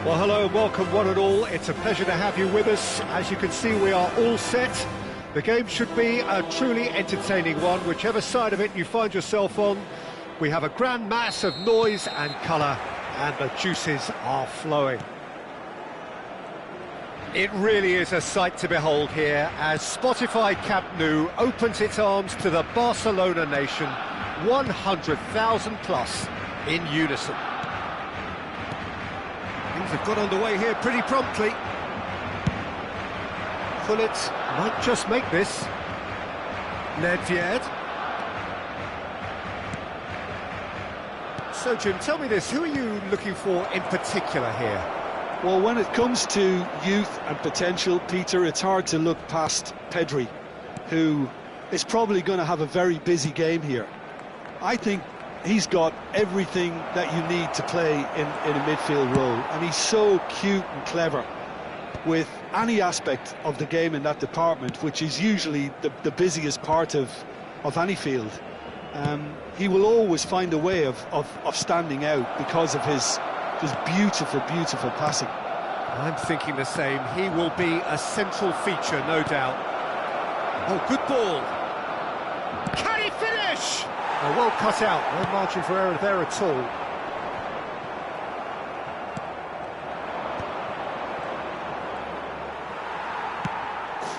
Well, hello and welcome one and all. It's a pleasure to have you with us. As you can see, we are all set. The game should be a truly entertaining one, whichever side of it you find yourself on. We have a grand mass of noise and colour, and the juices are flowing. It really is a sight to behold here as Spotify Camp Nou opens its arms to the Barcelona nation, 100,000 plus in unison. Things have got underway here pretty promptly. Gullit might just make this. Nedved. So, Jim, tell me this, who are you looking for in particular here? Well, when it comes to youth and potential, Peter, it's hard to look past Pedri, who is probably going to have a very busy game here. I think he's got everything that you need to play in a midfield role, and he's so cute and clever with any aspect of the game in that department, which is usually the busiest part of any field. He will always find a way of standing out because of his beautiful, beautiful passing. I'm thinking the same. He will be a central feature, no doubt. Oh, good ball. Can he finish? Oh, well cut out. No margin for error there at all.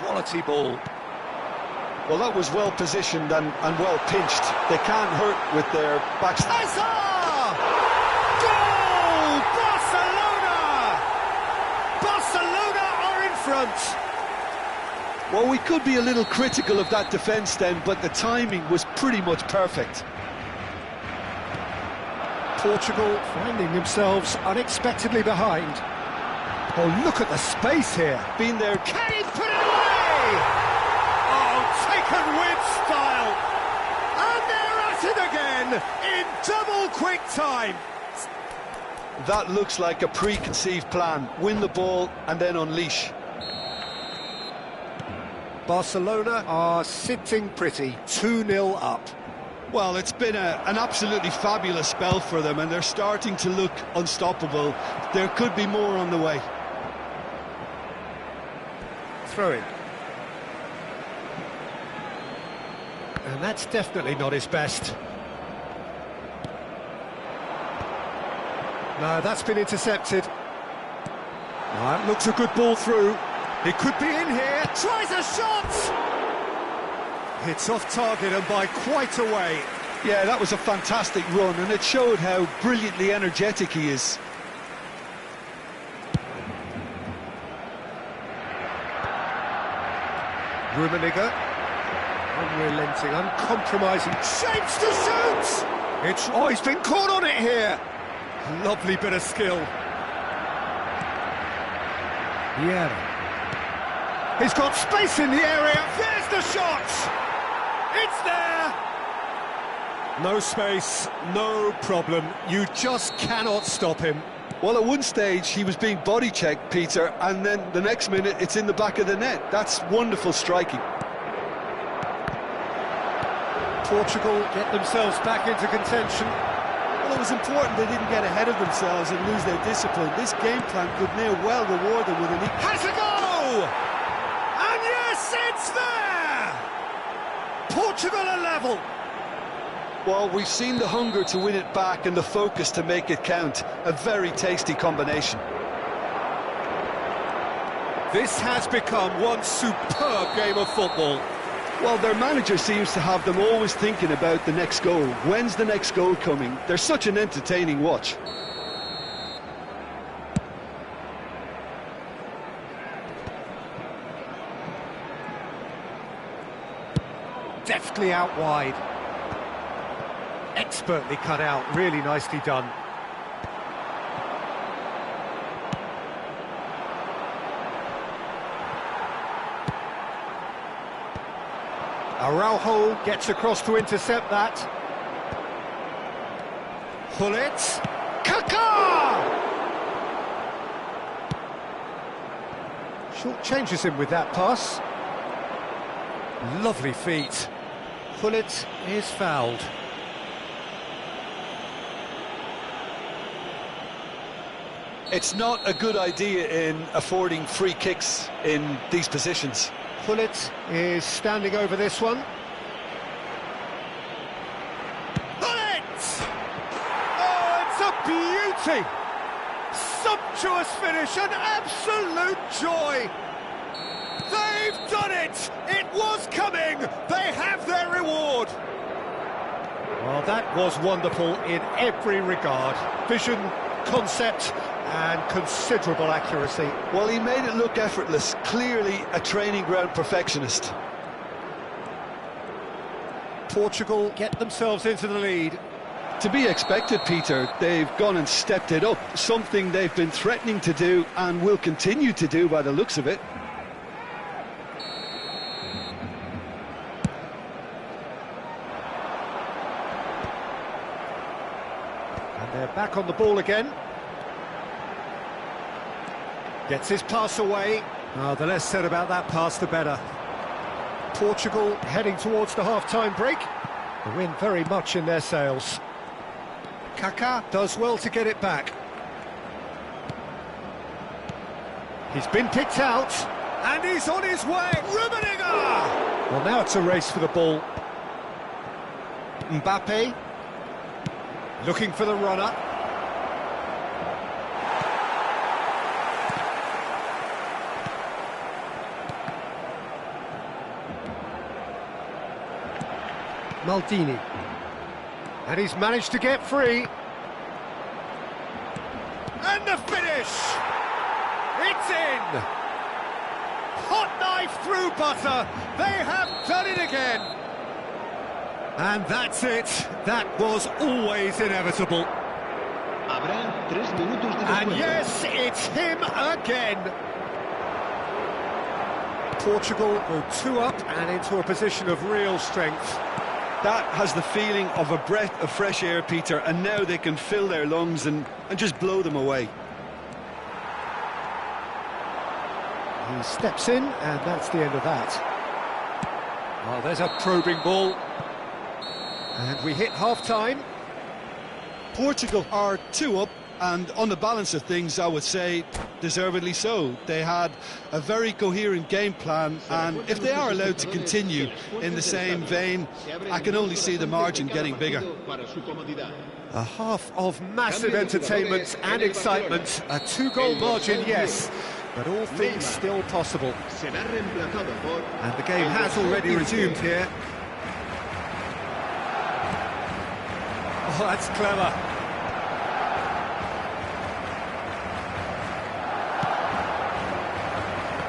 Quality ball. Well, that was well positioned and well pinched. They can't hurt with their backs. Goal! Barcelona! Barcelona are in front. Well, we could be a little critical of that defence then, but the timing was pretty much perfect. Portugal finding themselves unexpectedly behind. Oh, look at the space here. Been there. Can he put it away? Oh, taken with style. And they're at it again in double quick time. That looks like a preconceived plan. Win the ball and then unleash. Barcelona are sitting pretty, 2-0 up. Well, it's been an absolutely fabulous spell for them, and they're starting to look unstoppable. There could be more on the way. Throw in. And that's definitely not his best. No, that's been intercepted. That looks a good ball through. He could be in here. Tries a shot! Hits off target and by quite a way. Yeah, that was a fantastic run, and it showed how brilliantly energetic he is. Rummenigge. Unrelenting, uncompromising. Shapes to shoot! Oh, he's been caught on it here. Lovely bit of skill. Yeah. He's got space in the area. There's the shot! It's there! No space, no problem. You just cannot stop him. Well, at one stage he was being body checked, Peter, and then the next minute it's in the back of the net. That's wonderful striking. Portugal get themselves back into contention. Well, it was important they didn't get ahead of themselves and lose their discipline. This game plan could near well reward them with an equal. Has a go! And yes, it's there! Portugal are level. Well, we've seen the hunger to win it back and the focus to make it count. A very tasty combination. This has become one superb game of football. Well, their manager seems to have them always thinking about the next goal. When's the next goal coming? They're such an entertaining watch. Deftly out wide. Expertly cut out, really nicely done. Araujo gets across to intercept that. Gullit. Kaká! Short changes him with that pass. Lovely feet. Gullit is fouled. It's not a good idea in affording free kicks in these positions. Gullit is standing over this one. Gullit! Oh, it's a beauty! Sumptuous finish, an absolute joy! They've done it! It was coming! They have their reward! Well, that was wonderful in every regard. Vision, concept, and considerable accuracy. Well, he made it look effortless. Clearly a training ground perfectionist. Portugal get themselves into the lead. To be expected, Peter. They've gone and stepped it up. Something they've been threatening to do and will continue to do by the looks of it. And they're back on the ball again. Gets his pass away. Oh, the less said about that pass, the better. Portugal heading towards the half-time break. The wind very much in their sails. Kaká does well to get it back. He's been picked out, and he's on his way. Rummenigge! Well, now it's a race for the ball. Mbappe looking for the runner. Maldini, and he's managed to get free, and the finish, it's in, hot knife through butter, they have done it again, and that's it, that was always inevitable, and yes, it's him again. Portugal go 2 up and into a position of real strength. That has the feeling of a breath of fresh air, Peter, and now they can fill their lungs and just blow them away. He steps in, and that's the end of that. Oh, there's a probing ball. And we hit half-time. Portugal are 2 up, and on the balance of things, I would say, deservedly so. They had a very coherent game plan, and if they are allowed to continue in the same vein, I can only see the margin getting bigger. A half of massive entertainment and excitement. A 2-goal margin, yes, but all things still possible. And the game has already resumed here. Oh, that's clever.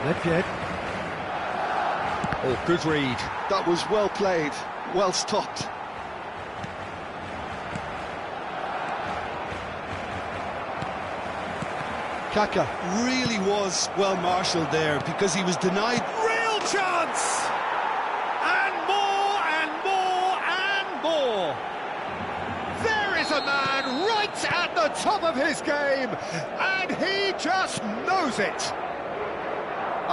Ledpied. Oh, good read. That was well played, well stopped. Kaká really was well marshalled there because he was denied. Real chance! And more and more and more! There is a man right at the top of his game, and he just knows it.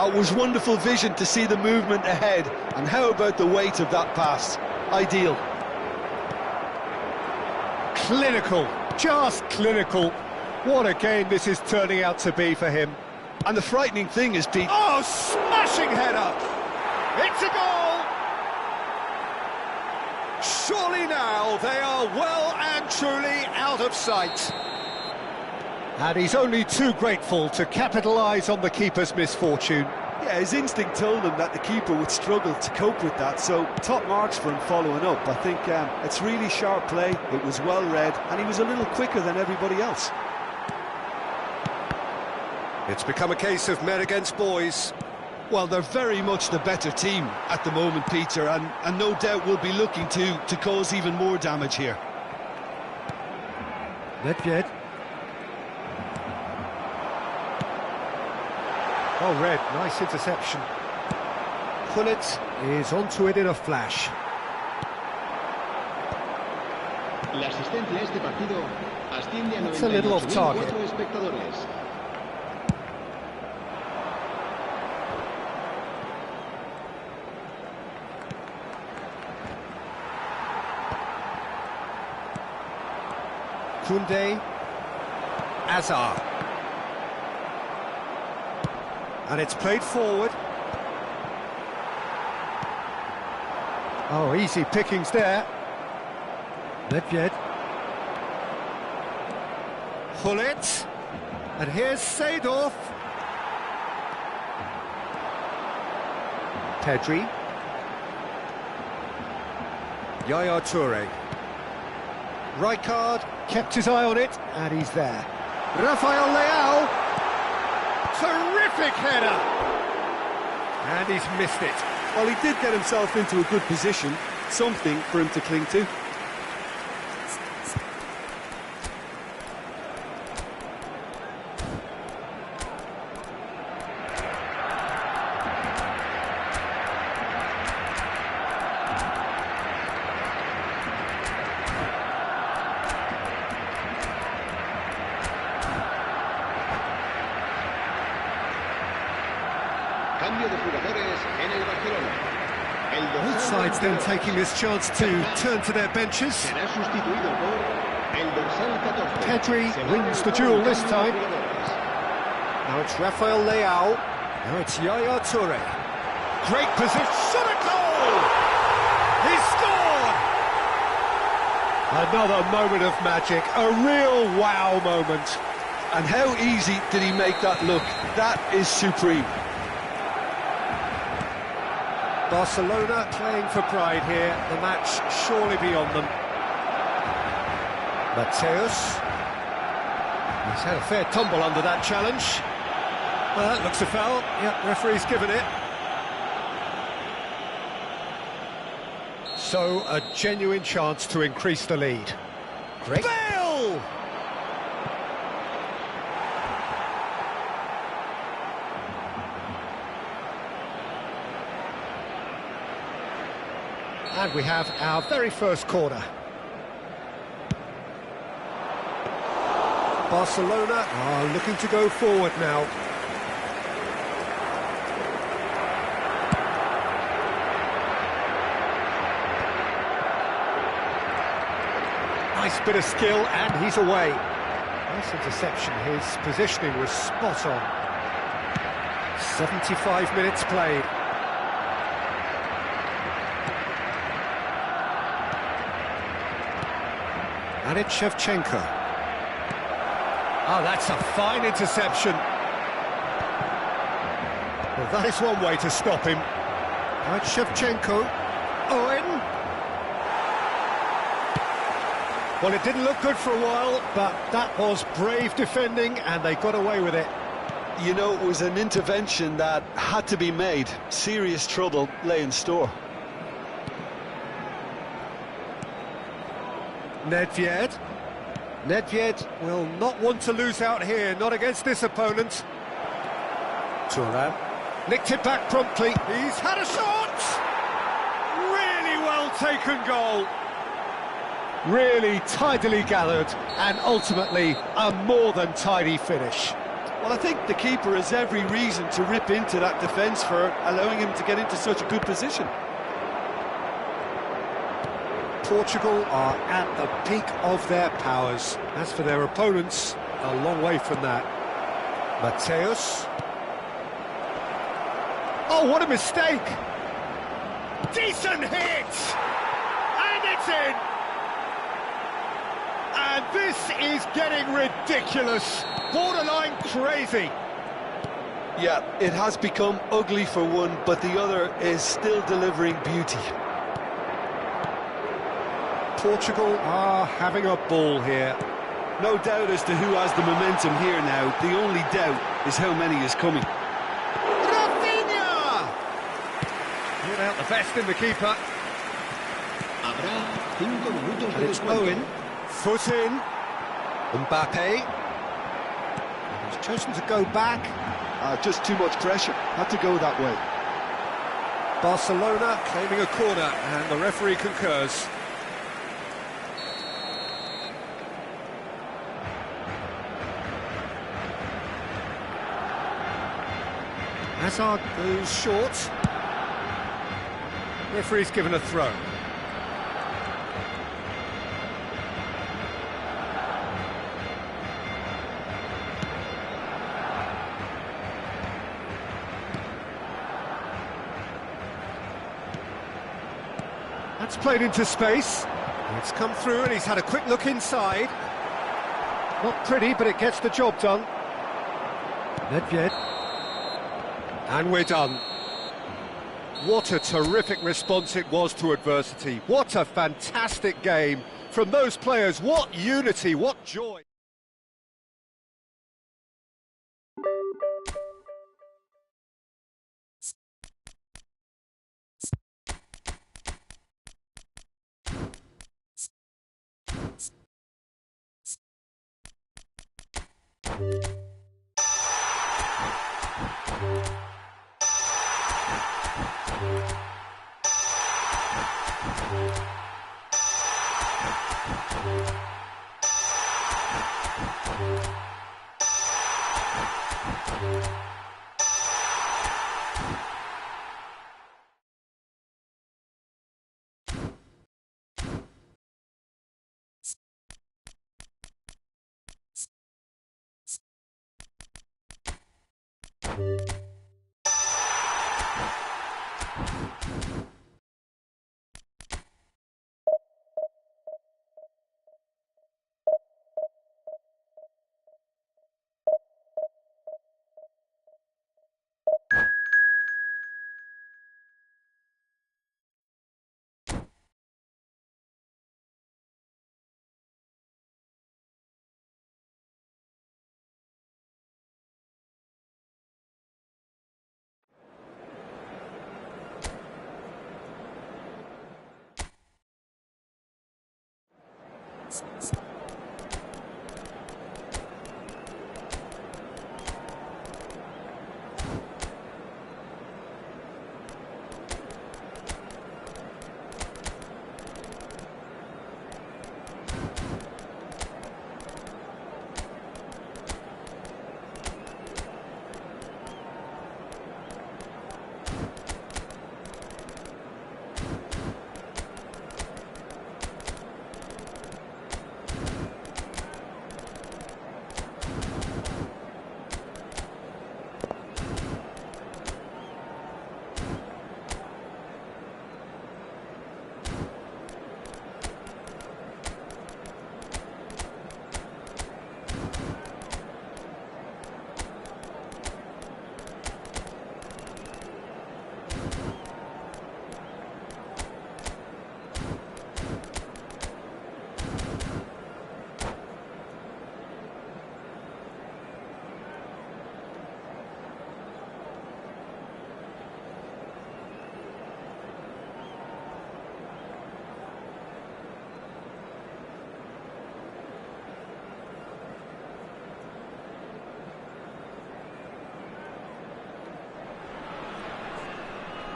It was wonderful vision to see the movement ahead, and how about the weight of that pass? Ideal. Clinical, just clinical. What a game this is turning out to be for him. And the frightening thing is, Pete... Oh, smashing header! It's a goal! surely now they are well and truly out of sight. And he's only too grateful to capitalise on the keeper's misfortune. Yeah, his instinct told him that the keeper would struggle to cope with that, so top marks for him following up. I think it's really sharp play, it was well read, and he was a little quicker than everybody else. It's become a case of men against boys. Well, they're very much the better team at the moment, Peter, and no doubt will be looking to cause even more damage here. Nedved. Oh, Red, nice interception. Gullit is onto it in a flash. La asistencia a este partido asciende a 98.004 espectadores. Koundé, Azar. And it's played forward. Oh, easy pickings there. Nedved. Gullit. And here's Seedorf. Pedri. Yaya Touré. Rijkaard kept his eye on it, and he's there. Rafael Leao. Terrific header! And he's missed it. Well, he did get himself into a good position, something for him to cling to. Cambio de jugadores en el Barcelona. Both sides then taking this chance to turn to their benches. Será sustituido por el dorsal 14. Pedri wins the duel this time. Now it's Rafael Leao. Now it's Yaya Touré. Great position. Shot a goal! He scored! Another moment of magic. A real wow moment. And how easy did he make that look? That is supreme. Barcelona playing for pride here, the match surely beyond them. Mateus. He's had a fair tumble under that challenge. Well, that looks a foul. Yep, referee's given it. So, a genuine chance to increase the lead. Great. Bale! And we have our very first corner. Barcelona are looking to go forward now. Nice bit of skill, and he's away. Nice interception. His positioning was spot on. 75 minutes played. And it's Shevchenko. Oh, that's a fine interception. Well, that is one way to stop him. Right, Shevchenko. Owen. Well, it didn't look good for a while, but that was brave defending, and they got away with it. You know, it was an intervention that had to be made. Serious trouble lay in store. Nedved. Nedved will not want to lose out here, not against this opponent. Thuram nicked it back promptly. He's had a shot! Really well taken goal. Really tidily gathered, and ultimately a more than tidy finish. Well, I think the keeper has every reason to rip into that defence for allowing him to get into such a good position. Portugal are at the peak of their powers. As for their opponents, a long way from that. Mateus. Oh, what a mistake! Decent hit! And And it's in! And this is getting ridiculous, borderline crazy. Yeah, it has become ugly for one, but the other is still delivering beauty. Portugal are having a ball here. No doubt as to who has the momentum here now. The only doubt is how many is coming. Rafinha! Without the best in the keeper. And it's Owen. Foot in. Mbappe. And he's chosen to go back. Just too much pressure. Had to go that way. Barcelona claiming a corner, and the referee concurs. Hazard goes short. Referee's given a throw. That's played into space. It's come through and he's had a quick look inside. Not pretty, but it gets the job done. Nedved. And we're done. What a terrific response it was to adversity. What a fantastic game from those players. What unity, what joy.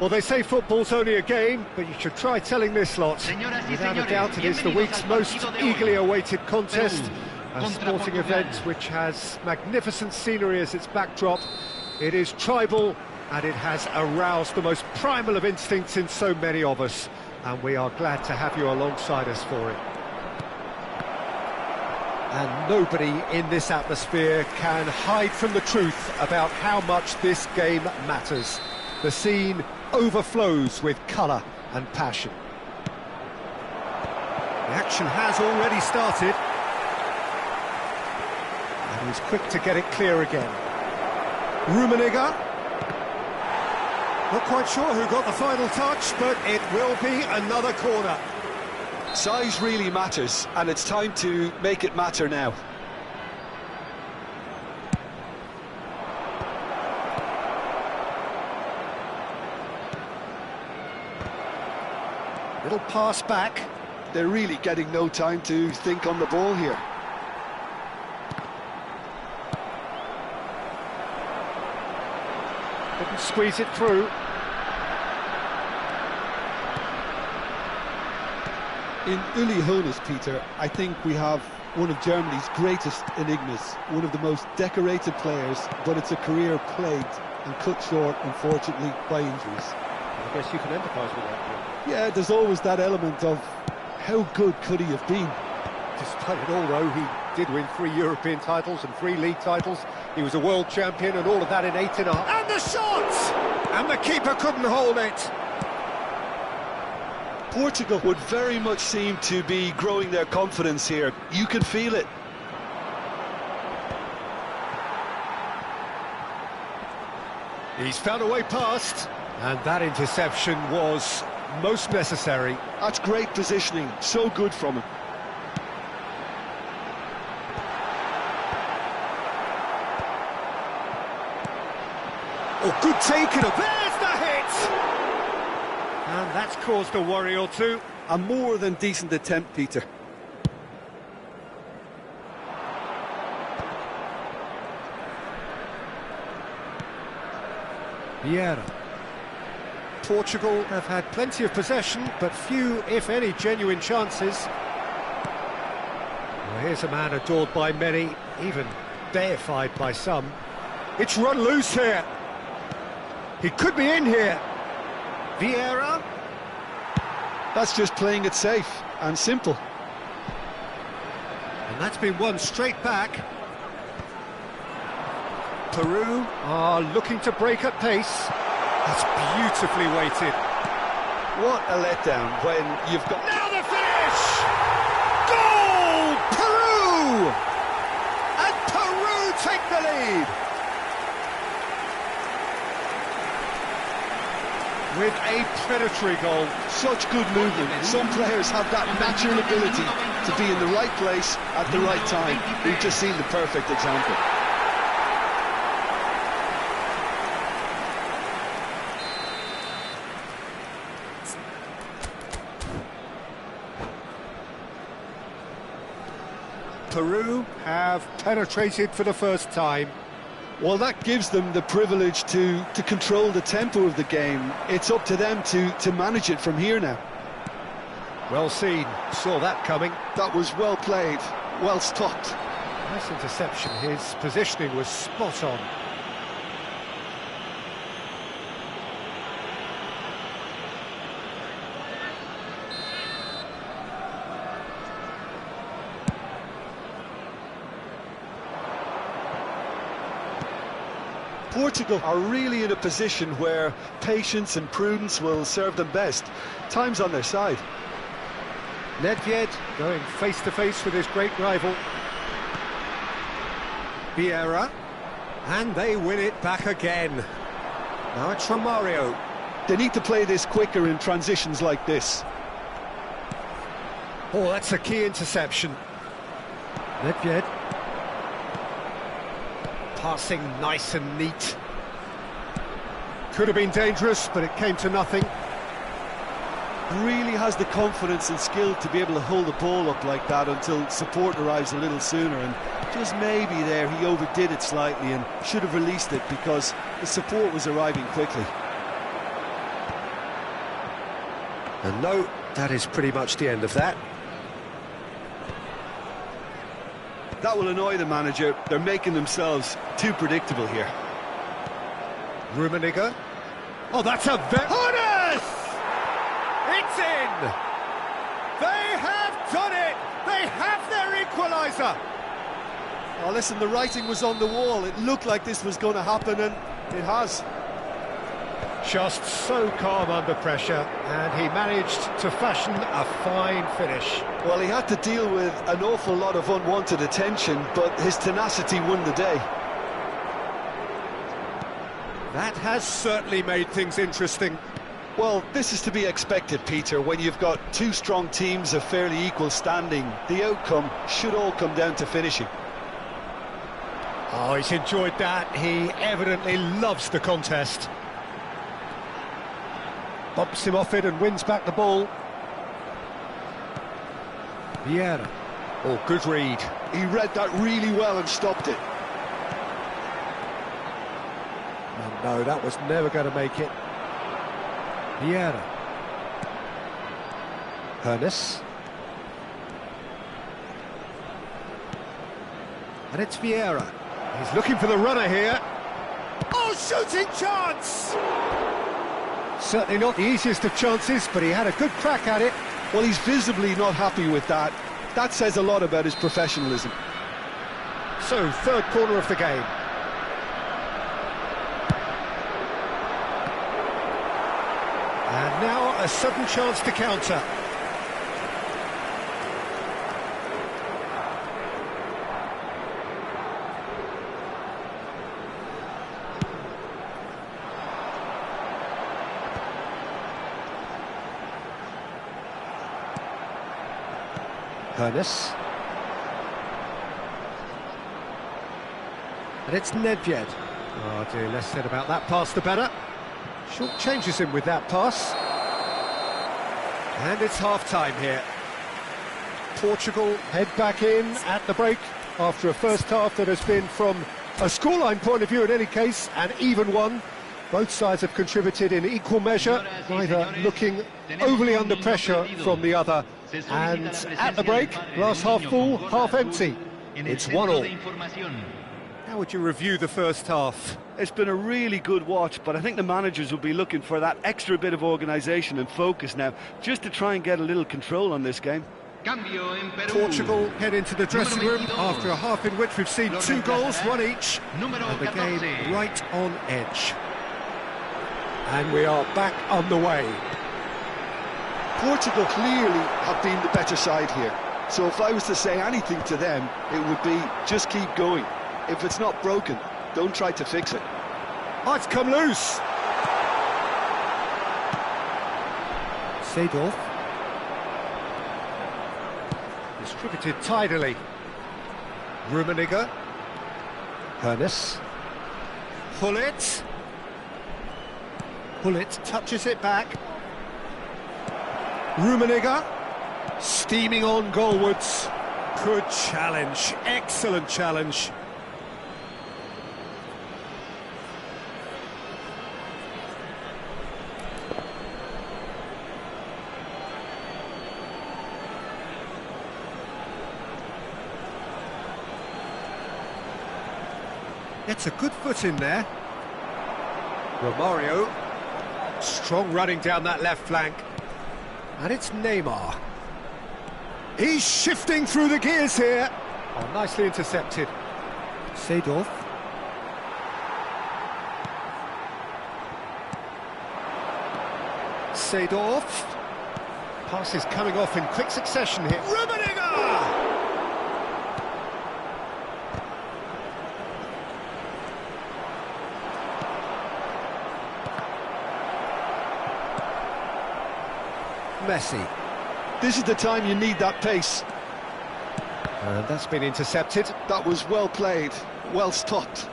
Well, they say football's only a game, but you should try telling this lot. Without a doubt, it is the week's most eagerly awaited contest, a sporting event which has magnificent scenery as its backdrop. It is tribal, and it has aroused the most primal of instincts in so many of us, and we are glad to have you alongside us for it. And nobody in this atmosphere can hide from the truth about how much this game matters. The scene overflows with colour and passion. The action has already started. And he's quick to get it clear again. Rummenigge. Not quite sure who got the final touch, but it will be another corner. Size really matters, and it's time to make it matter now. Little pass back. They're really getting no time to think on the ball here. Couldn't squeeze it through. In Uli Hoeneß, Peter, I think we have one of Germany's greatest enigmas, one of the most decorated players, but it's a career plagued and cut short, unfortunately, by injuries. I guess you can empathise with that. Yeah, there's always that element of how good could he have been? Despite it all, though, he did win 3 European titles and 3 league titles. He was a world champion and all of that in 8.5. And the shot! And the keeper couldn't hold it. Portugal would very much seem to be growing their confidence here. You can feel it. He's found a way past, and that interception was most necessary. That's great positioning, so good from him. Oh, good take, and there's the hit! And that's caused a worry or two. A more than decent attempt, Peter. Vieira. Portugal have had plenty of possession, but few, if any, genuine chances. Well, here's a man adored by many, even deified by some. It's run loose here. He could be in here. Vieira. That's just playing it safe and simple. And that's been won straight back. Peru are looking to break at pace. That's beautifully weighted. What a letdown when you've got... Now the finish! Goal! Peru! And Peru take the lead! With a predatory goal. Such good movement. Some players have that natural ability to be in the right place at the right time. We've just seen the perfect example. Peru have penetrated for the first time. Well, that gives them the privilege to control the tempo of the game. It's up to them to manage it from here now. Well seen, saw that coming. That was well played, well stopped. Nice interception, his positioning was spot on. Portugal are really in a position where patience and prudence will serve them best. Time's on their side. Nedved going face-to-face with his great rival. Vieira. And they win it back again. Now it's Romario. They need to play this quicker in transitions like this. Oh, that's a key interception. Nedved. Passing nice and neat. Could have been dangerous, but it came to nothing. Really has the confidence and skill to be able to hold the ball up like that until support arrives a little sooner, and just maybe there he overdid it slightly and should have released it because the support was arriving quickly. And no, that is pretty much the end of that. That will annoy the manager. They're making themselves too predictable here. Rummenigge. Oh, that's a very... Hoeneß! It's in! They have done it! They have their equaliser! Oh, listen, the writing was on the wall. It looked like this was going to happen, and it has. Just so calm under pressure, and he managed to fashion a fine finish. Well, he had to deal with an awful lot of unwanted attention, but his tenacity won the day. That has certainly made things interesting. Well, this is to be expected, Peter. When you've got two strong teams of fairly equal standing, the outcome should all come down to finishing. Oh, he's enjoyed that. He evidently loves the contest. Bumps him off it and wins back the ball. Vieira. Oh, good read. He read that really well and stopped it. No, that was never going to make it. Vieira. Hernes. And it's Vieira. He's looking for the runner here. Oh, shooting chance! Certainly not the easiest of chances, but he had a good crack at it. Well, he's visibly not happy with that. That says a lot about his professionalism. So, third corner of the game. And now a sudden chance to counter. Hernes. And it's Nedved. Oh dear, less said about that pass the better. Short changes him with that pass. And it's half-time here. Portugal head back in at the break after a first half that has been, from a scoreline point of view in any case, an even one. Both sides have contributed in equal measure, neither looking overly under pressure from the other. And at the break, glass half full, half empty. It's 1-1. How would you review the first half? It's been a really good watch, but I think the managers will be looking for that extra bit of organisation and focus now, just to try and get a little control on this game. Portugal head into the dressing room after a half in which we've seen 2 goals, one each, and the game right on edge. And we are back on the way. Portugal clearly have been the better side here. So if I was to say anything to them, it would be just keep going. If it's not broken, don't try to fix it. Oh, it's come loose. Seedorf. Distributed tidily. Rummenigge. Hernes. Hullet. Hullet touches it back. Rummenigge. Steaming on goalwards. Good challenge. Excellent challenge. Gets a good foot in there. Romario. Strong running down that left flank. And it's Neymar. He's shifting through the gears here. Oh, nicely intercepted. Seedorf. Seedorf. Pass is coming off in quick succession here. Rummenigge! Messi. This is the time you need that pace. And that's been intercepted. That was well played, well stopped.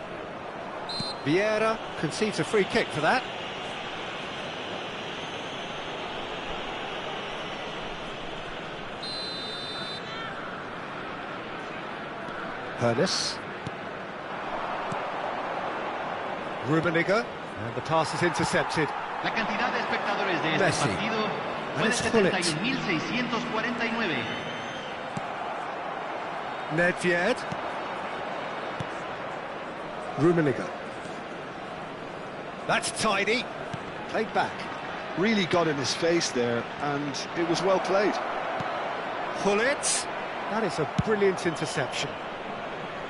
Vieira concedes a free kick for that. Hernes. Rummenigge. And the pass is intercepted. La cantidad de espectadores de este Messi. partido And fue it's de Hullet. 71.649. Nedved. Rummenigge. That's tidy. Played back. Really got in his face there, and it was well played. Hullet. That is a brilliant interception.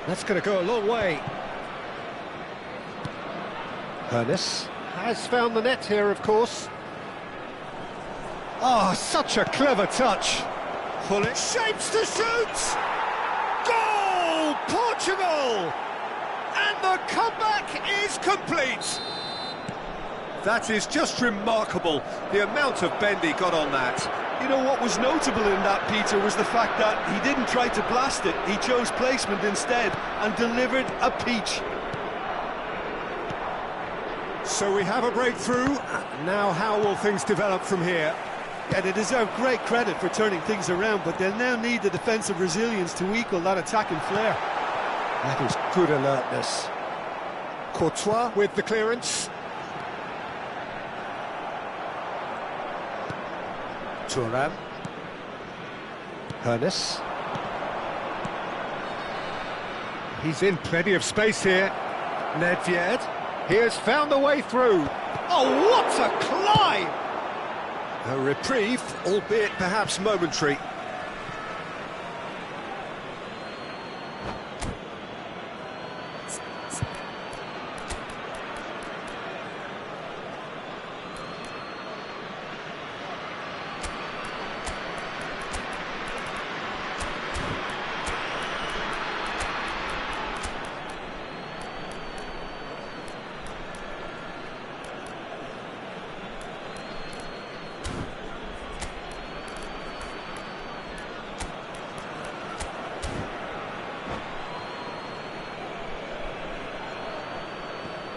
That's going to go a long way. Hernes. has found the net here, of course. Oh, such a clever touch. Pulling, shapes to shoot! Goal! Portugal! And the comeback is complete. That is just remarkable, the amount of bend he got on that. You know what was notable in that, Peter, was the fact that he didn't try to blast it. He chose placement instead and delivered a peach. So we have a breakthrough. Now how will things develop from here? Yeah, they deserve great credit for turning things around, but they'll now need the defensive resilience to equal that attacking flair. That is good alertness. Courtois with the clearance. Thuram. Hernes. He's in plenty of space here. Nedved. He has found a way through. Oh, what a climb! A reprieve, albeit perhaps momentary.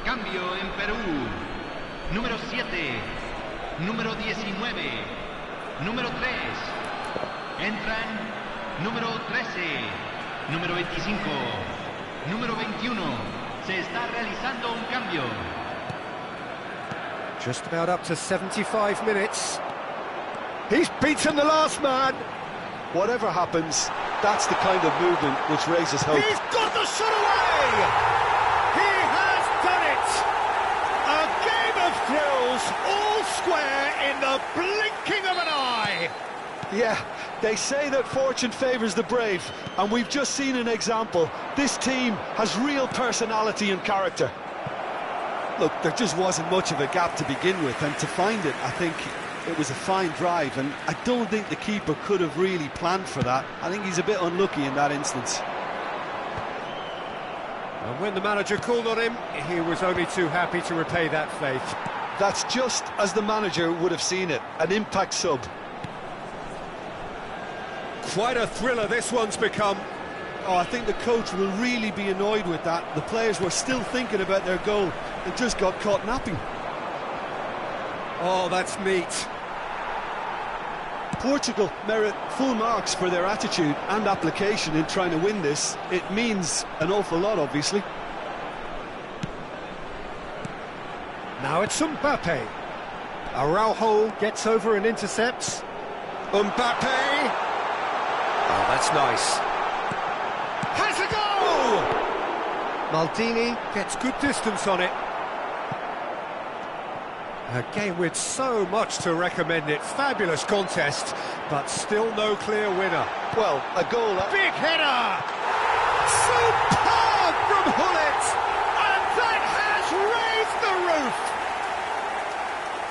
Cambio en Perú. Número 7, número 19, número 3. Entran número 13, número 25, número 21. Se está realizando un cambio. Just about up to 75 minutes. He's beaten the last man. Whatever happens, that's the kind of movement which raises hope. He's got the shot away! He has done it! A game of thrills, all square in the blinking of an eye! Yeah, they say that fortune favours the brave, and we've just seen an example. This team has real personality and character. Look, there just wasn't much of a gap to begin with, and to find it, I think it was a fine drive, and I don't think the keeper could have really planned for that. I think he's a bit unlucky in that instance. And when the manager called on him, he was only too happy to repay that faith. That's just as the manager would have seen it, an impact sub. Quite a thriller this one's become. Oh, I think the coach will really be annoyed with that. The players were still thinking about their goal. They just got caught napping. Oh, that's neat. Portugal merit full marks for their attitude and application in trying to win this. It means an awful lot, obviously. Now it's Mbappe. Araujo gets over and intercepts. Mbappe! Oh, that's nice. Has a goal! Maldini gets good distance on it. A game with so much to recommend it. Fabulous contest, but still no clear winner. Well, a goal... Big header! Superb from Hullet! And that has raised the roof!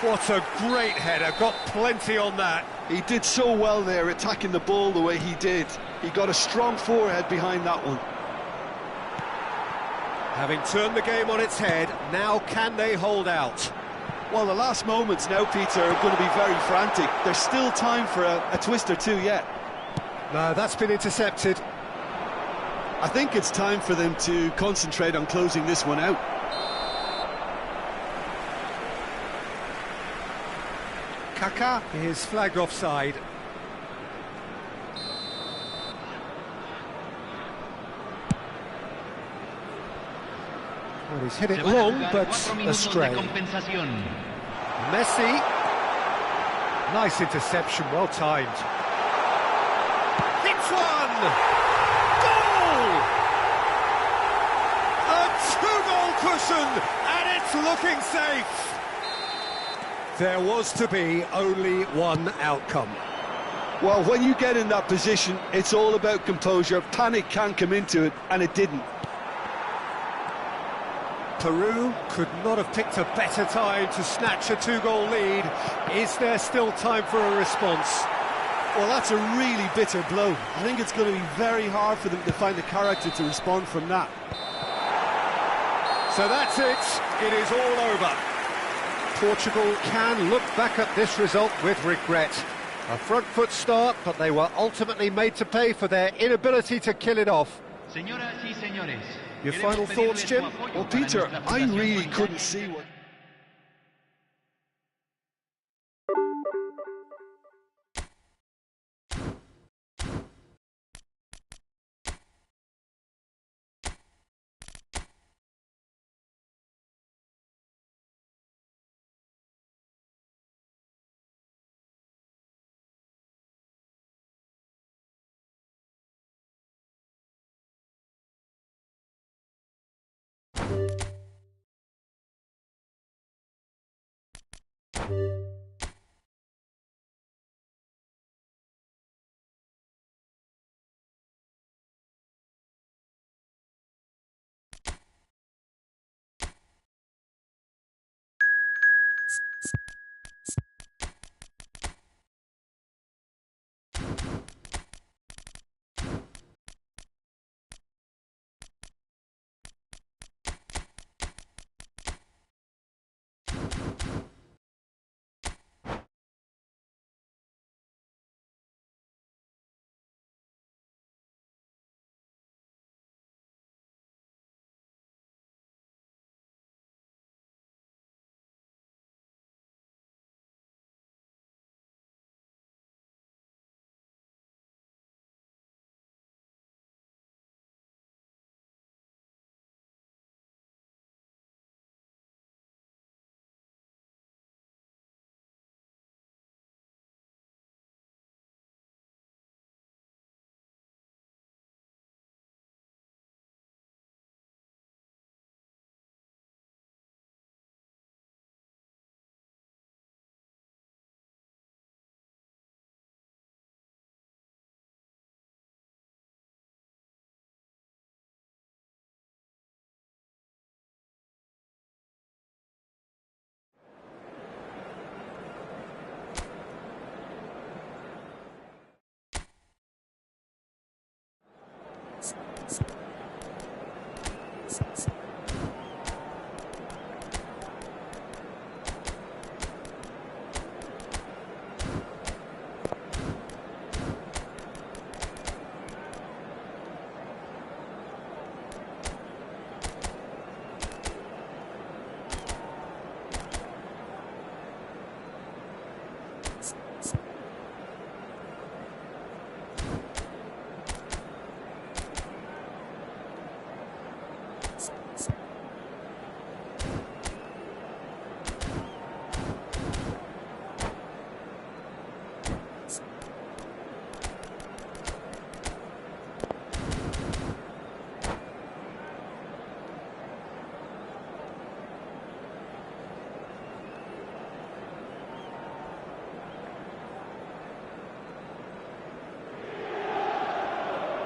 What a great header, got plenty on that. He did so well there, attacking the ball the way he did. He got a strong forehead behind that one. Having turned the game on its head, now can they hold out? Well, the last moments now, Peter, are going to be very frantic. There's still time for a twist or two yet. No, that's been intercepted. I think it's time for them to concentrate on closing this one out. Kaká is flagged offside. Well, he's hit it long, but astray. Messi. Nice interception, well timed. Hits one! Goal! A two-goal cushion, and it's looking safe. There was to be only one outcome. Well, when you get in that position, it's all about composure. Panic can come into it, and it didn't. Peru could not have picked a better time to snatch a two-goal lead. Is there still time for a response? Well, that's a really bitter blow. I think it's going to be very hard for them to find the character to respond from that. So that's it. It is all over. Portugal can look back at this result with regret. A front foot start, but they were ultimately made to pay for their inability to kill it off. Your final thoughts, Jim? Well, Peter, I really couldn't see what...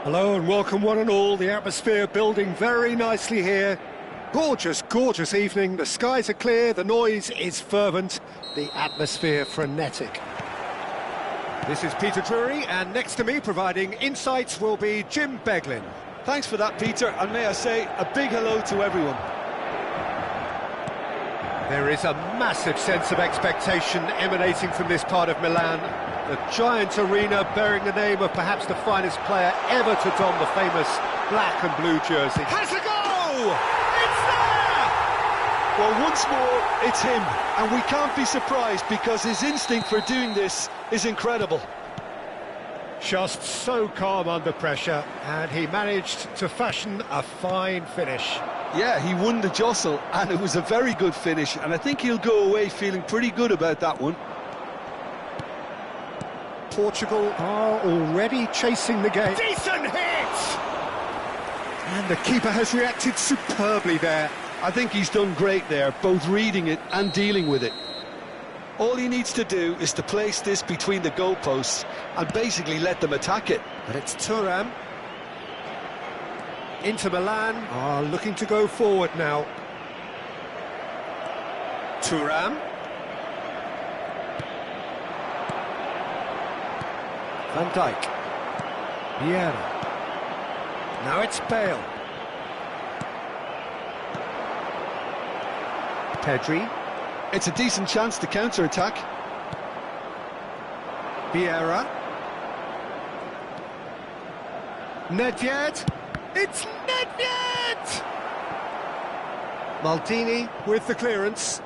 Hello and welcome one and all. The atmosphere building very nicely here. Gorgeous, gorgeous evening. The skies are clear, the noise is fervent, the atmosphere frenetic. This is Peter Drury, and next to me providing insights will be Jim Beglin. Thanks for that, Peter, and may I say a big hello to everyone. There is a massive sense of expectation emanating from this part of Milan. The giant arena bearing the name of perhaps the finest player ever to don the famous black and blue jersey. Has a go! It's there! Well, once more, it's him, and we can't be surprised because his instinct for doing this is incredible. Just so calm under pressure, and he managed to fashion a fine finish. Yeah, he won the jostle, and it was a very good finish, and I think he'll go away feeling pretty good about that one. Portugal are already chasing the game. Decent hit! And the keeper has reacted superbly there. I think he's done great there, both reading it and dealing with it. All he needs to do is to place this between the goalposts and basically let them attack it. But it's Thuram. Inter Milan are looking to go forward now. Thuram. Van Dijk. Vieira. Now it's Bale. Pedri. It's a decent chance to counter-attack. Vieira. Nedved. It's Nedved! Maldini with the clearance.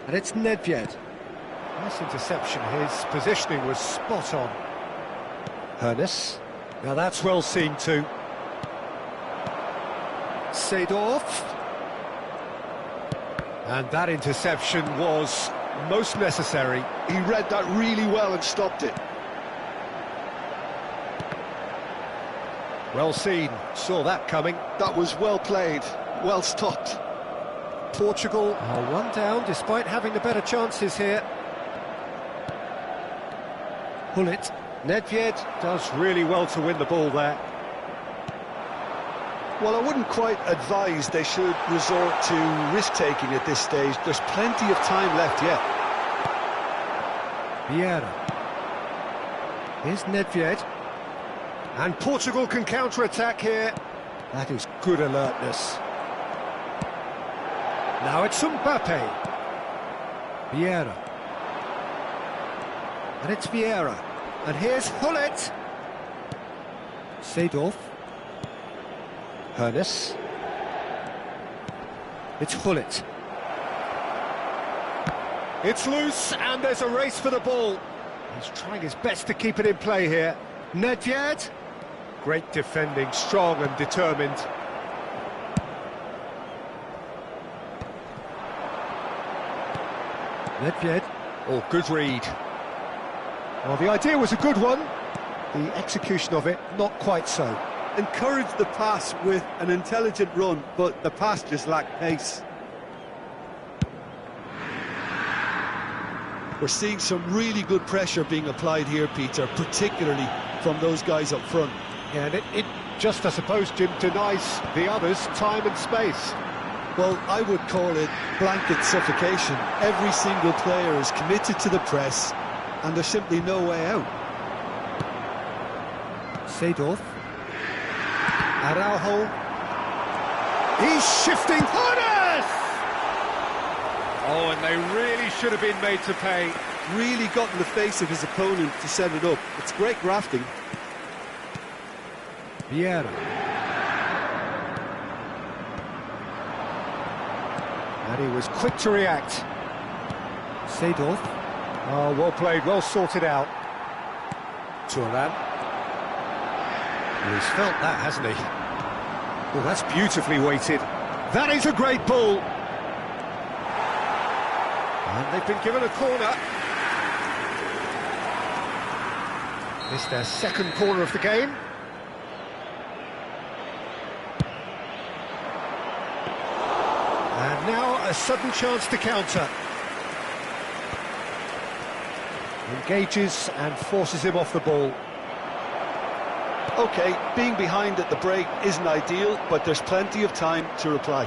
And it's Nedved. Nice interception, his positioning was spot on. Hoeneß. Now that's well seen too. Seedorf. And that interception was most necessary. He read that really well and stopped it. Well seen, saw that coming. That was well played, well stopped. Portugal are one down despite having the better chances here. Gullit. Nedved does really well to win the ball there. Well, I wouldn't quite advise they should resort to risk-taking at this stage. There's plenty of time left yet. Vieira. Here's Nedved. And Portugal can counter-attack here. That is good alertness. Now it's Mbappe. Vieira. And it's Vieira. And here's Gullit. Seedorf. Hoeneß. It's Gullit. It's loose, and there's a race for the ball. He's trying his best to keep it in play here. Nedved. Great defending, strong and determined. Nedved. Oh, good read. Well, the idea was a good one. The execution of it, not quite so. Encouraged the pass with an intelligent run, but the pass just lacked pace. We're seeing some really good pressure being applied here, Peter, particularly from those guys up front. Yeah, and it just, I suppose, Jim, denies the others time and space. Well, I would call it blanket suffocation. Every single player is committed to the press, and there's simply no way out. Seedorf. Araujo. He's shifting. Hoeneß! Oh, and they really should have been made to pay. Really got in the face of his opponent to set it up. It's great grafting. Vieira. And he was quick to react. Seedorf. Oh, well played, well sorted out. Thuram. Well, he's felt that, hasn't he? Well, that's beautifully weighted. That is a great ball. And they've been given a corner. It's their second corner of the game. And now a sudden chance to counter. Engages and forces him off the ball. OK, being behind at the break isn't ideal, but there's plenty of time to reply.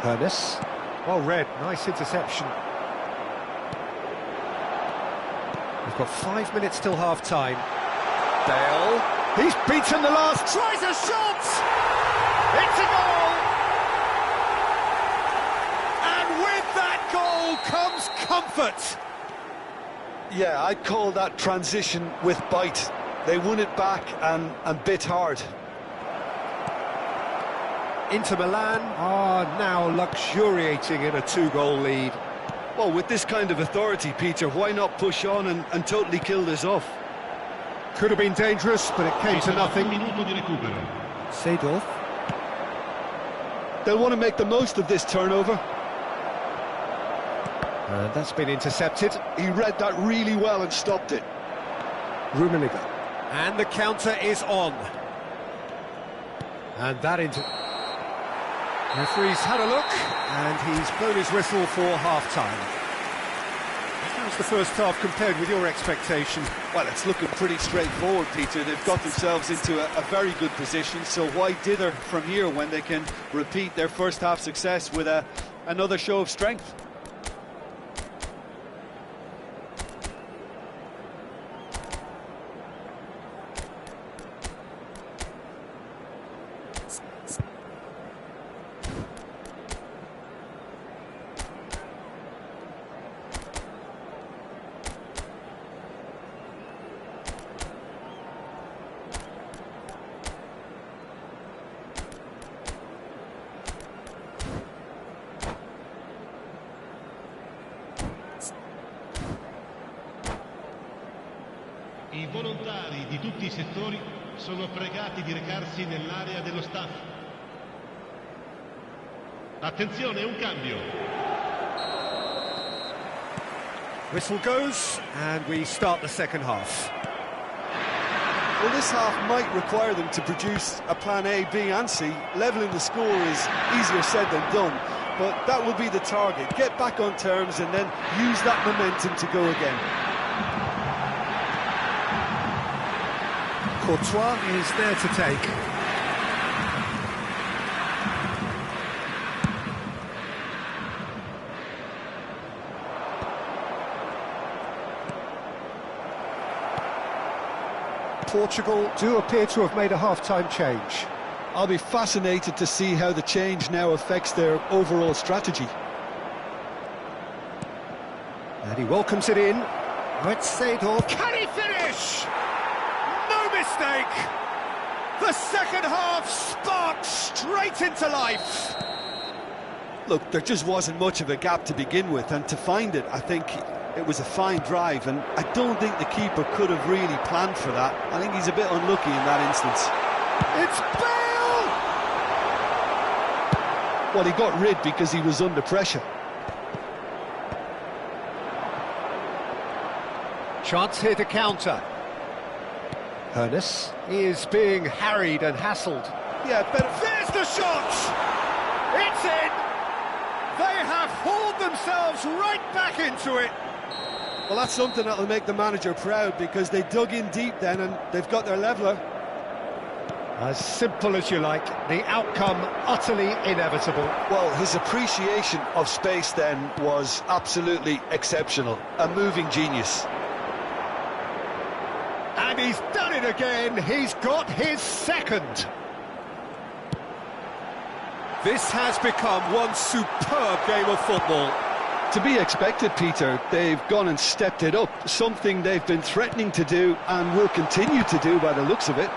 Hoeneß. Well read, nice interception. We've got 5 minutes till half-time. Bale. He's beaten the last. Tries a shot! It's a goal! And with that goal comes comfort. Yeah, I'd call that transition with bite. They won it back and bit hard. Inter Milan are now luxuriating in a 2-goal lead. Well, with this kind of authority, Peter, why not push on and totally kill this off? Could have been dangerous, but it came to nothing. Seedorf. They'll want to make the most of this turnover. And that's been intercepted. He read that really well and stopped it. Rummenigge. And the counter is on. And that into... Referee's had a look, and he's blown his whistle for half-time. How's the first half compared with your expectation? Well, it's looking pretty straightforward, Peter. They've got themselves into a very good position, so why dither from here when they can repeat their first half success with another show of strength? I volontari di tutti i settori sono pregati di recarsi nell'area dello staff. Attenzione, un cambio. Whistle goes, and we start the second half. Well, this half might require them to produce a plan A, B and C. Levelling the score is easier said than done, but that will be the target. Get back on terms and then use that momentum to go again. Courtois is there to take. Portugal do appear to have made a half-time change. I'll be fascinated to see how the change now affects their overall strategy. And he welcomes it in. Seedorf. Can he finish? No mistake! The second half sparked straight into life. Look, there just wasn't much of a gap to begin with, and to find it, I think it was a fine drive, and I don't think the keeper could have really planned for that. I think he's a bit unlucky in that instance. It's Bale! Well, he got rid because he was under pressure. Chance here to counter. Hoeneß is being harried and hassled. Yeah, better. There's the shot! It's in! They have hauled themselves right back into it. Well, that's something that'll make the manager proud, because they dug in deep then and they've got their leveller. As simple as you like, the outcome utterly inevitable. Well, his appreciation of space then was absolutely exceptional. A moving genius. And he's done it again. He's got his second. This has become one superb game of football. To be expected, Peter. They've gone and stepped it up, something they've been threatening to do and will continue to do by the looks of it.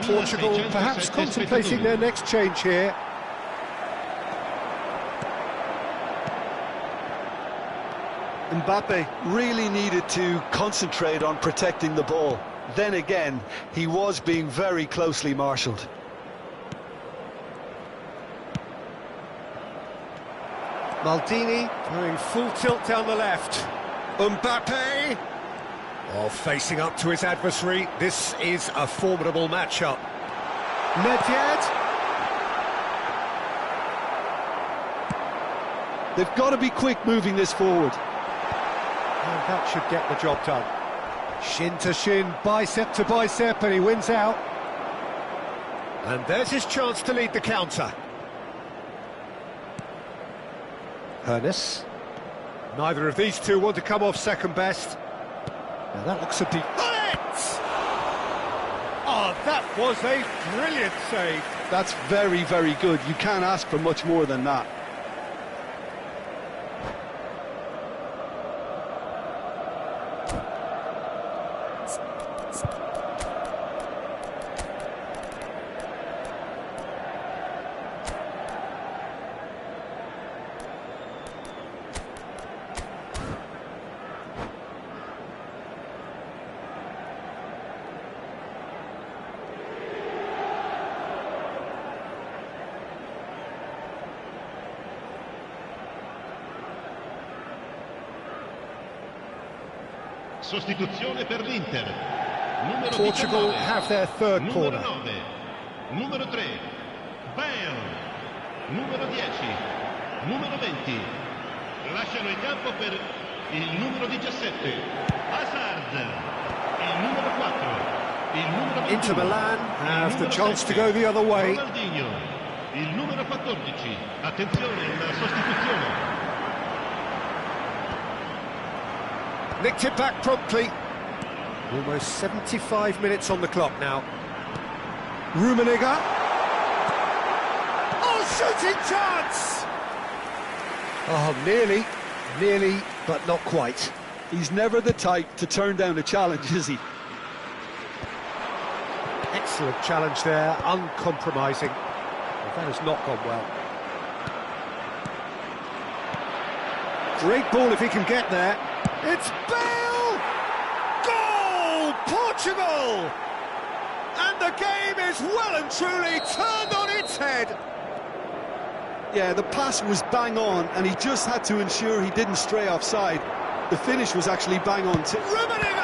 Portugal perhaps contemplating their next change here. Mbappe really needed to concentrate on protecting the ball. Then again, he was being very closely marshalled. Maldini going full tilt down the left. Mbappe! Oh, facing up to his adversary. This is a formidable matchup. Nedved. They've got to be quick moving this forward. And that should get the job done. Shin to shin, bicep to bicep, and he wins out. And there's his chance to lead the counter. Hoeneß. Neither of these two want to come off second best. Now that looks a deep... Oh, that was a brilliant save. That's very, very good. You can't ask for much more than that. Sostituzione per l'Inter. Portugal 19, have their third numero corner. 9, numero 3, Bale, numero 10, numero 20. Lasciano il campo per il numero 17, Hazard, il numero 4, il numero 21, Inter Milan il have the numero chance to 7, go the other way. Ronaldinho, il numero 14. Attenzione, la sostituzione. Nicked it back promptly. Almost 75 minutes on the clock now. Rummenigge. Oh, shooting chance! Oh, nearly, but not quite. He's never the type to turn down a challenge, is he? Excellent challenge there, uncompromising. Well, that has not gone well. Great ball if he can get there. It's Bale! Goal! Portugal! And the game is well and truly turned on its head. Yeah, the pass was bang on, and he just had to ensure he didn't stray offside. The finish was actually bang on too. Rummenigge!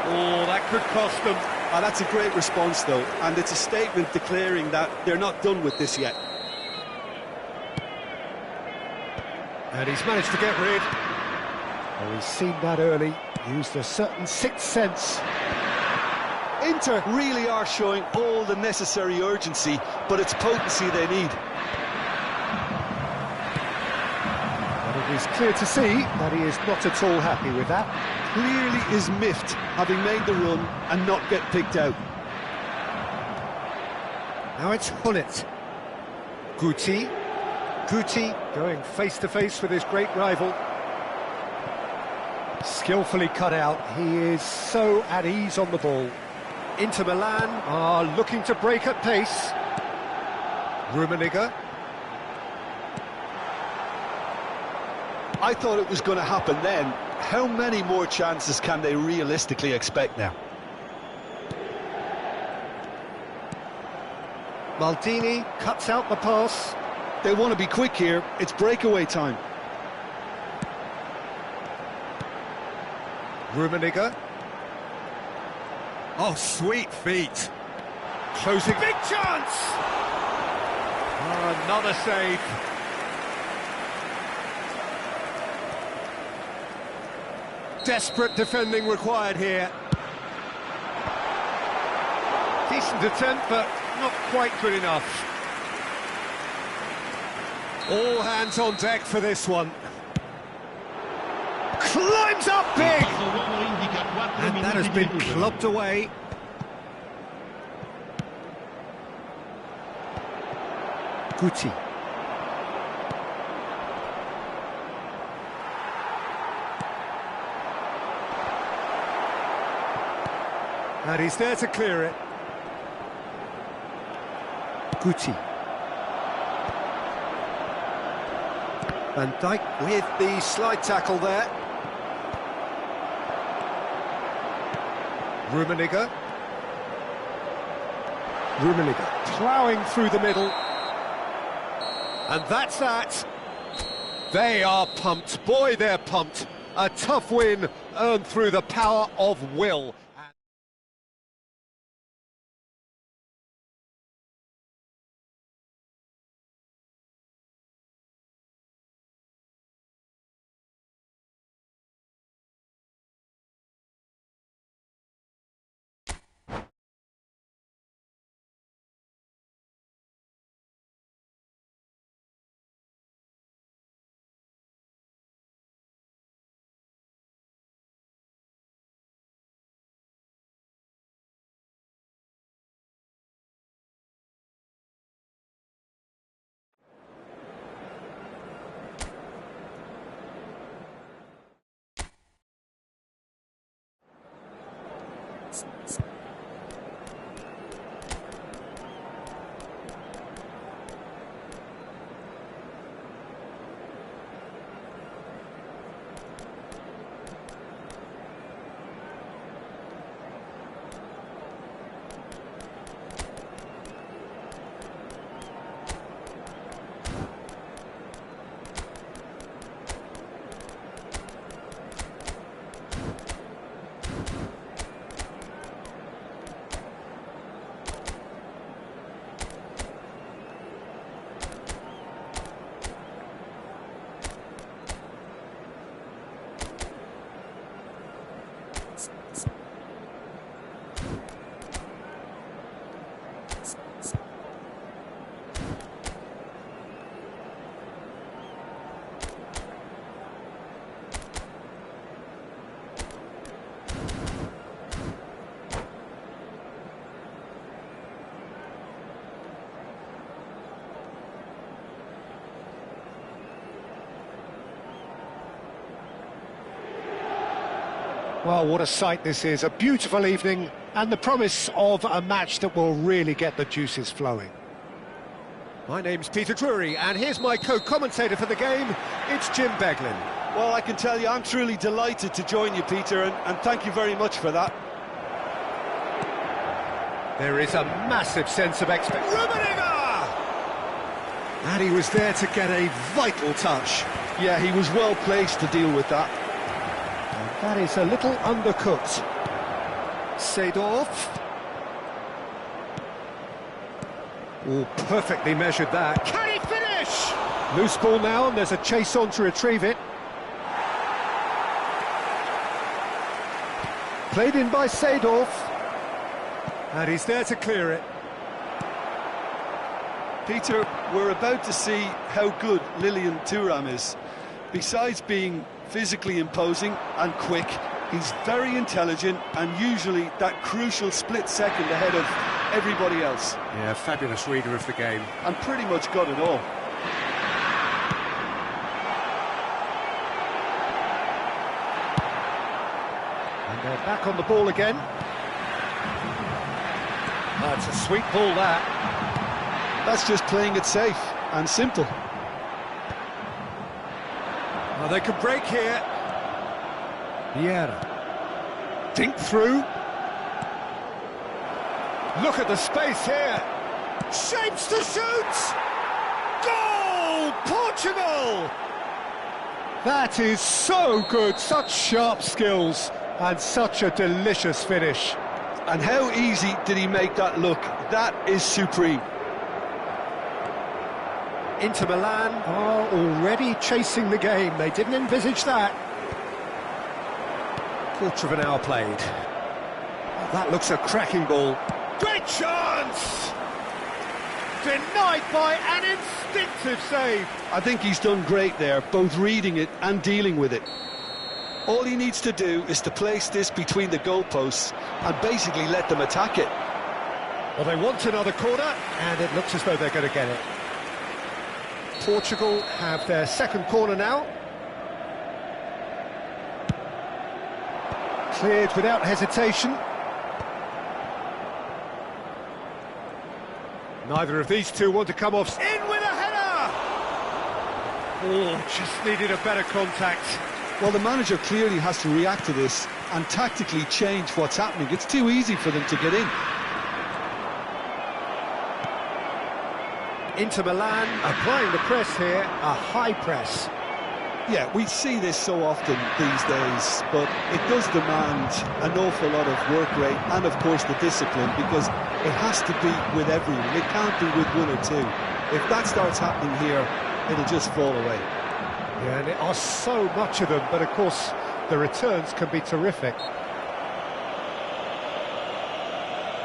Oh, that could cost them. That's a great response, though, and it's a statement declaring that they're not done with this yet. And he's managed to get rid. Oh, he's seen that early, used a certain sixth sense. Inter really are showing all the necessary urgency, but it's potency they need. And it is clear to see that he is not at all happy with that. Clearly is miffed, having made the run and not get picked out. Now it's Hullet. Guti. Guti going face-to-face with his great rival. Skillfully cut out. He is so at ease on the ball. Inter Milan are looking to break at pace. Rummenigge. I thought it was going to happen then. How many more chances can they realistically expect now? Maldini cuts out the pass. They want to be quick here. It's breakaway time. Rummenigge. Oh, sweet feet. Closing. Big chance! Oh, another save. Desperate defending required here. Decent attempt, but not quite good enough. All hands on deck for this one. Climbs up big! And that has been clubbed away. Guti. And he's there to clear it. Guti. Van Dijk with the slide tackle there. Rummenigge. Rummenigge ploughing through the middle. And that's that. They are pumped. Boy, they're pumped. A tough win earned through the power of will. Well, what a sight this is. A beautiful evening and the promise of a match that will really get the juices flowing. My name's Peter Drury, and here's my co-commentator for the game. It's Jim Beglin. Well, I can tell you, I'm truly delighted to join you, Peter, and thank you very much for that. There is a massive sense of expectation. Rummenigge! And he was there to get a vital touch. Yeah, he was well placed to deal with that. And that is a little undercooked. Seedorf. Oh, perfectly measured that. Can he finish? Loose ball now, and there's a chase on to retrieve it. Played in by Seedorf. And he's there to clear it. Peter, we're about to see how good Lilian Thuram is. Besides being physically imposing and quick, he's very intelligent and usually that crucial split second ahead of everybody else. Yeah, fabulous reader of the game. And pretty much got it all. And they're back on the ball again. That's a sweet ball, that. That's just playing it safe and simple. Oh, they can break here. Vieira. Dink through. Look at the space here. Shapes to shoot! Goal! Portugal! That is so good. Such sharp skills and such a delicious finish. And how easy did he make that look? That is supreme. Inter Milan are already chasing the game. They didn't envisage that. Quarter of an hour played. Oh, that looks a cracking ball. Great chance! Denied by an instinctive save. I think he's done great there, both reading it and dealing with it. All he needs to do is to place this between the goalposts and basically let them attack it. Well, they want another corner, and it looks as though they're going to get it. Portugal have their second corner now. Cleared without hesitation. Neither of these two want to come off. In with a header! Oh, just needed a better contact. Well, the manager clearly has to react to this and tactically change what's happening. It's too easy for them to get in. Inter Milan applying the press here, a high press. Yeah, we see this so often these days, but it does demand an awful lot of work rate and, of course, the discipline, because it has to be with everyone. It can't be with one or two. If that starts happening here, it'll just fall away. Yeah, and there are so much of them, but of course the returns can be terrific.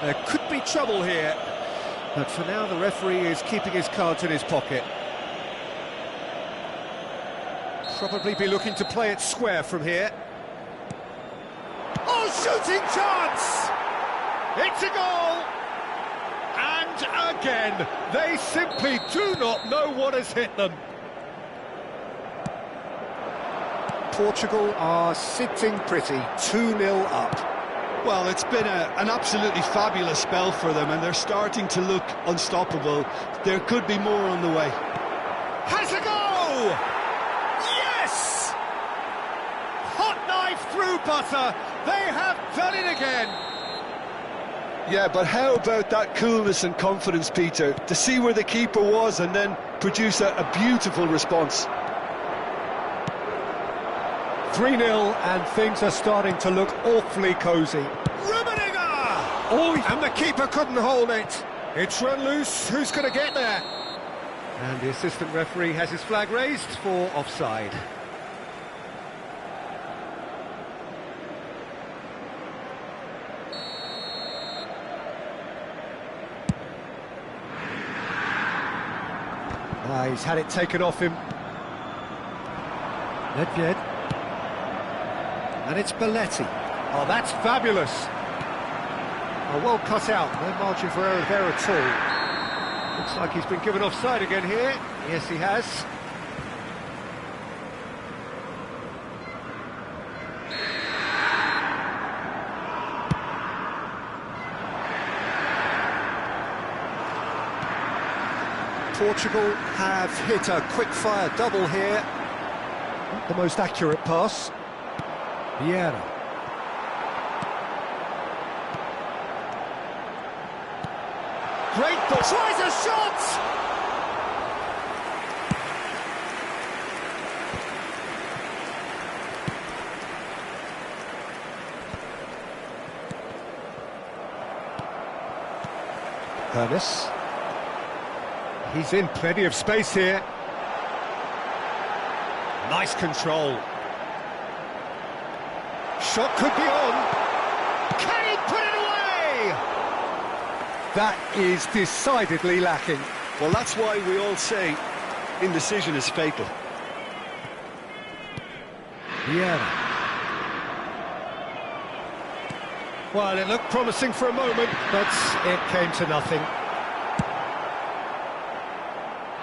There could be trouble here, but for now the referee is keeping his cards in his pocket. Probably be looking to play it square from here. Oh, shooting chance! It's a goal! And again, they simply do not know what has hit them. Portugal are sitting pretty, 2-0 up. Well, it's been an absolutely fabulous spell for them, and they're starting to look unstoppable. There could be more on the way. Has a go! Yes! Hot knife through butter. They have done it again. Yeah, but how about that coolness and confidence, Peter, to see where the keeper was and then produce a beautiful response. 3-0, and things are starting to look awfully cosy. Rummenigge! Oh, and the keeper couldn't hold it. It's run loose. Who's going to get there? And the assistant referee has his flag raised for offside. He's had it taken off him. Nedved. And it's Belletti. Oh, that's fabulous. Oh, well cut out. No margin for error there at all. Looks like he's been given offside again here. Yes, he has. Portugal have hit a quick-fire double here. Not the most accurate pass. Vieira. Great ball. Tries a shot! Ernest. He's in plenty of space here. Nice control. Shot could be on. Can he put it away? That is decidedly lacking. Well, that's why we all say indecision is fatal. Yeah. Well, it looked promising for a moment, but it came to nothing.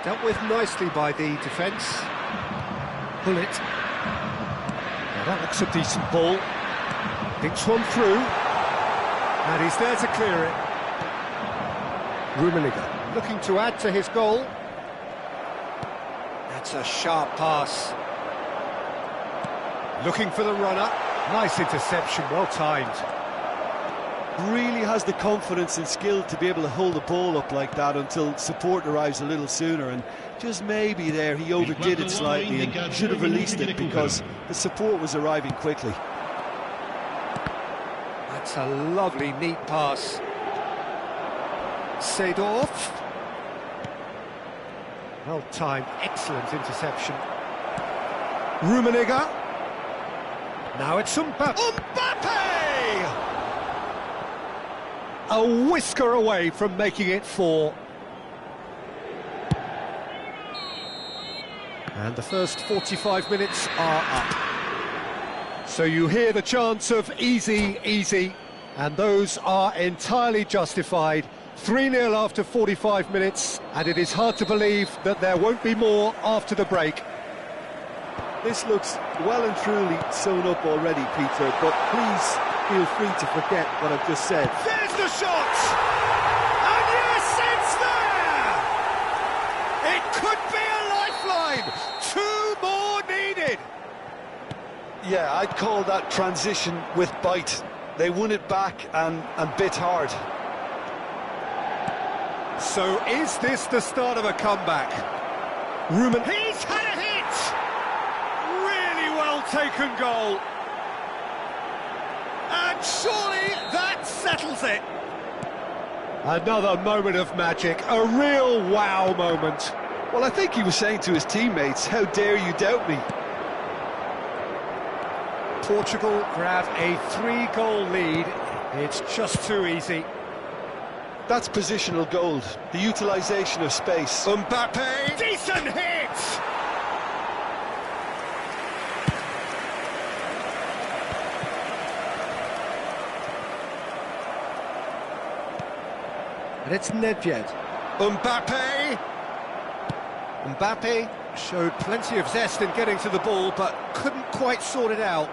Dealt with nicely by the defence. Bullet. Now that looks a decent ball. Pinks one through. And he's there to clear it. Rummenigge looking to add to his goal. That's a sharp pass. Looking for the runner. Nice interception, well timed. Really has the confidence and skill to be able to hold the ball up like that until support arrives a little sooner, and just maybe there he overdid it slightly and should have released it because the support was arriving quickly. That's a lovely, neat pass. Seedorf. Well timed, excellent interception. Rummenigge. Now it's Mbappe! A whisker away from making it 4. And the first 45 minutes are up. So you hear the chants of easy, easy, and those are entirely justified. 3-0 after 45 minutes, and it is hard to believe that there won't be more after the break. This looks well and truly sewn up already, Peter, but please feel free to forget what I've just said. There's the shot! And yes, it's there! It could be a lifeline! 2 more needed! Yeah, I'd call that transition with bite. They won it back and bit hard. So is this the start of a comeback? He's had a hit! Really well taken goal. And surely that settles it. Another moment of magic, a real wow moment. Well, I think he was saying to his teammates, how dare you doubt me? Portugal grab a 3-goal lead. It's just too easy. That's positional gold, the utilisation of space. Mbappe! Decent hit! And it's Nedved. Mbappe! Mbappe showed plenty of zest in getting to the ball, but couldn't quite sort it out.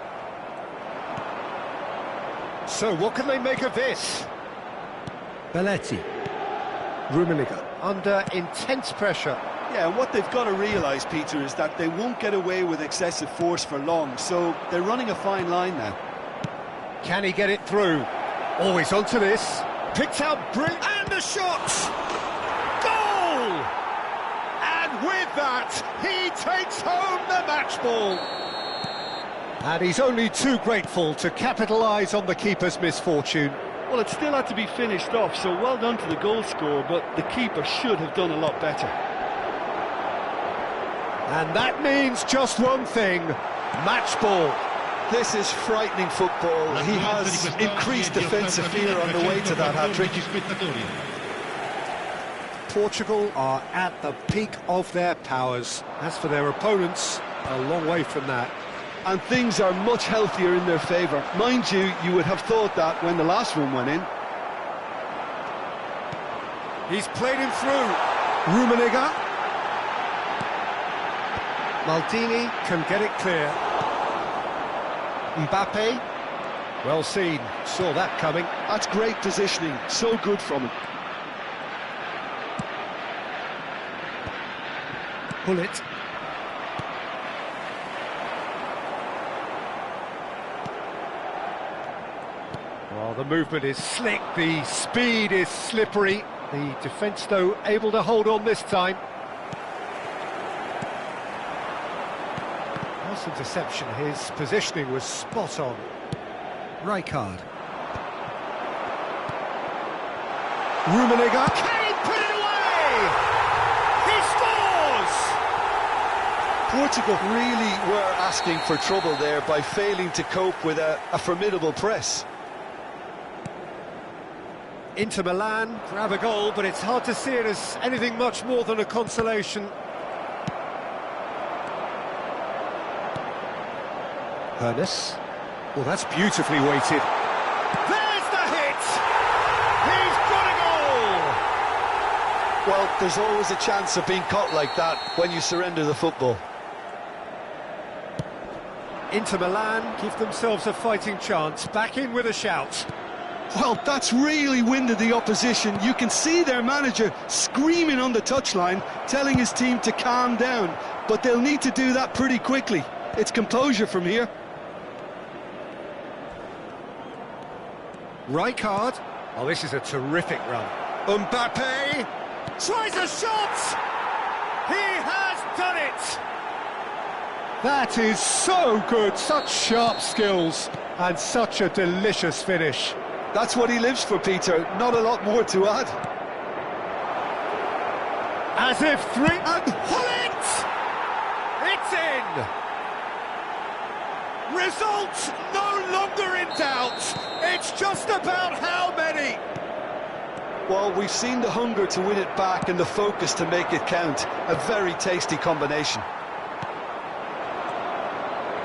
So what can they make of this? Belletti. Rummenigge under intense pressure. Yeah, and what they've got to realise, Peter, is that they won't get away with excessive force for long, so they're running a fine line now. Can he get it through? Always onto this. Picked out brilliant, and the shot! Goal! And with that, he takes home the match ball. And he's only too grateful to capitalise on the keeper's misfortune. Well, it still had to be finished off, so well done to the goal scorer, but the keeper should have done a lot better. And that means just one thing, match ball. This is frightening football. He has increased defensive fear on the way to that hat-trick. Portugal are at the peak of their powers. As for their opponents, a long way from that. And things are much healthier in their favour. Mind you, you would have thought that when the last one went in. He's played him through. Rummenigge. Maldini can get it clear. Mbappe. Well seen. Saw that coming. That's great positioning. So good from him. pull it. Well, the movement is slick, the speed is slippery. The defence, though, able to hold on this time. Last interception, his positioning was spot on. Rijkaard. Rummenigge. Kane put it away! He scores! Portugal really were asking for trouble there by failing to cope with a formidable press. Inter Milan grab a goal, but it's hard to see it as anything much more than a consolation. Hoeneß. Well, that's beautifully weighted. There's the hit! He's got a goal! Well, there's always a chance of being caught like that when you surrender the football. Inter Milan give themselves a fighting chance, back in with a shout. Well, that's really winded the opposition. You can see their manager screaming on the touchline, telling his team to calm down, but they'll need to do that pretty quickly. It's composure from here. Rijkaard. Oh, this is a terrific run. Mbappe tries a shot! He has done it! That is so good, such sharp skills, and such a delicious finish. That's what he lives for, Peter. Not a lot more to add. As if three... and pull it! It's in! Result no longer in doubt. It's just about how many. Well, we've seen the hunger to win it back and the focus to make it count. A very tasty combination.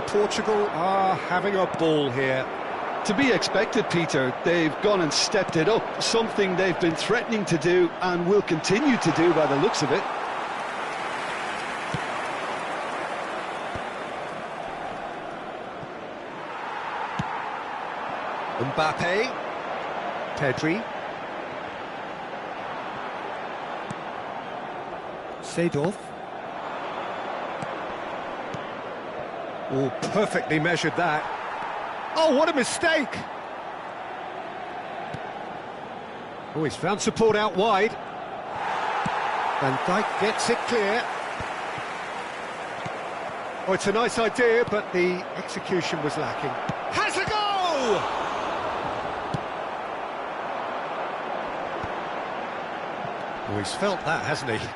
Portugal are having a ball here. To be expected, Peter. They've gone and stepped it up, something they've been threatening to do and will continue to do by the looks of it. Mbappe, Pedri, Seedorf. Oh, perfectly measured that. Oh, what a mistake! Oh, he's found support out wide. Van Dijk gets it clear. Oh, it's a nice idea, but the execution was lacking. Has a goal! Oh, he's felt that, hasn't he?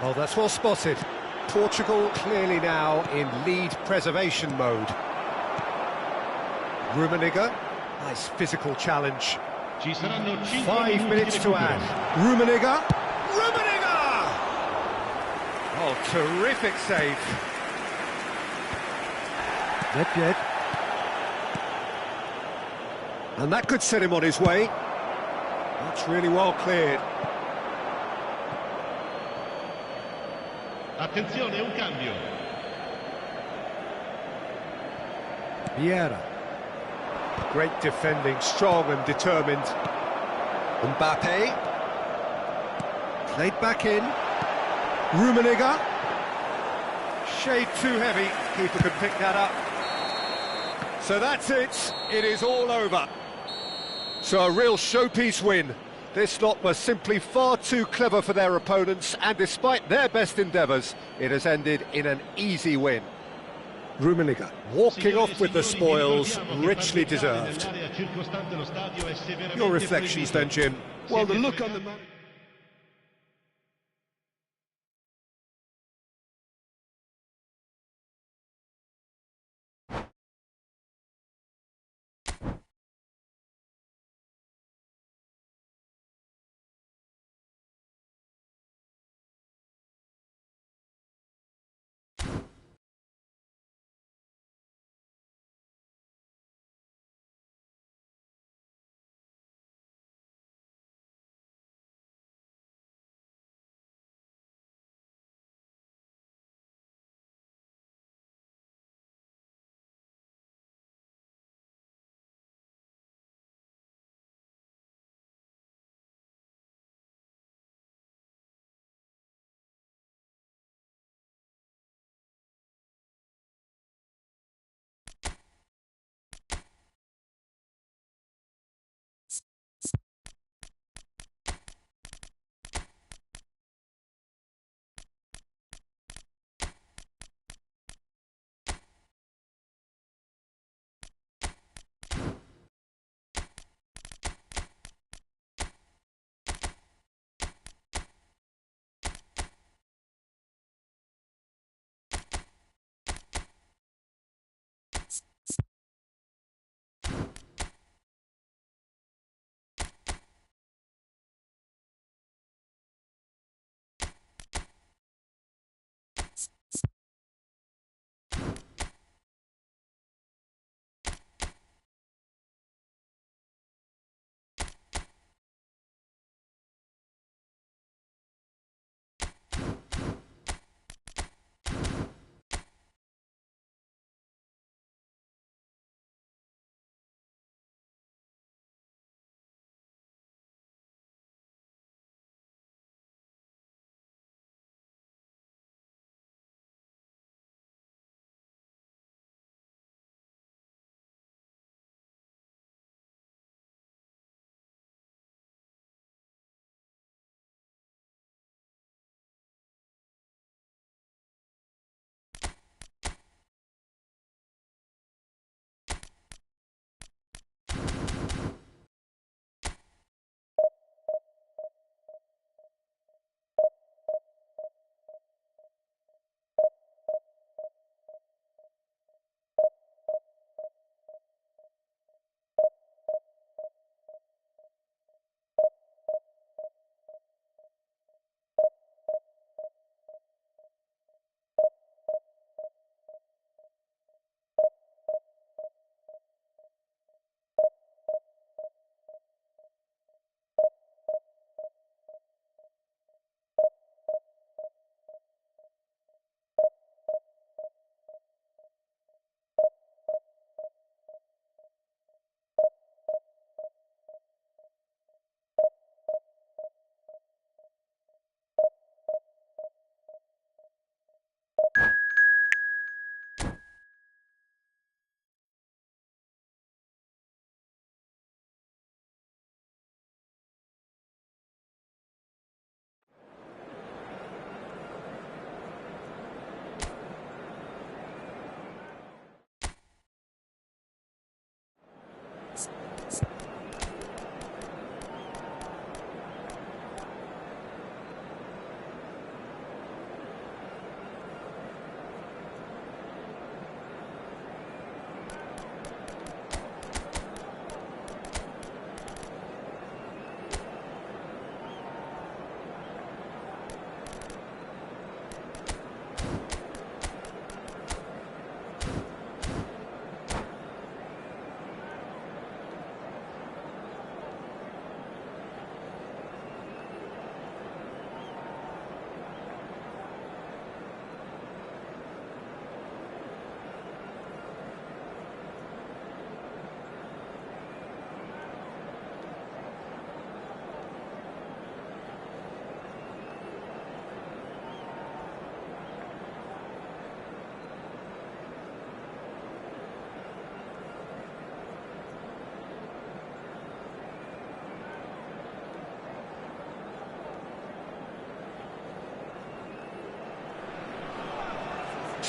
Oh, that's well spotted. Portugal clearly now in lead preservation mode. Rummenigge, nice physical challenge. 5 minutes to add. Rummenigge. Rummenigge! Oh, terrific save. Nedved. And that could set him on his way. That's really well cleared. Attenzione, un cambio. Vieira. Great defending, strong and determined. Mbappe. Played back in. Rummenigge. Shade too heavy. Keeper could pick that up. So that's it. It is all over. So a real showpiece win. This lot were simply far too clever for their opponents, and despite their best endeavours, it has ended in an easy win. Rummenigge walking off with the spoils, richly deserved. Your reflections then, Jim? Well, the look on the man...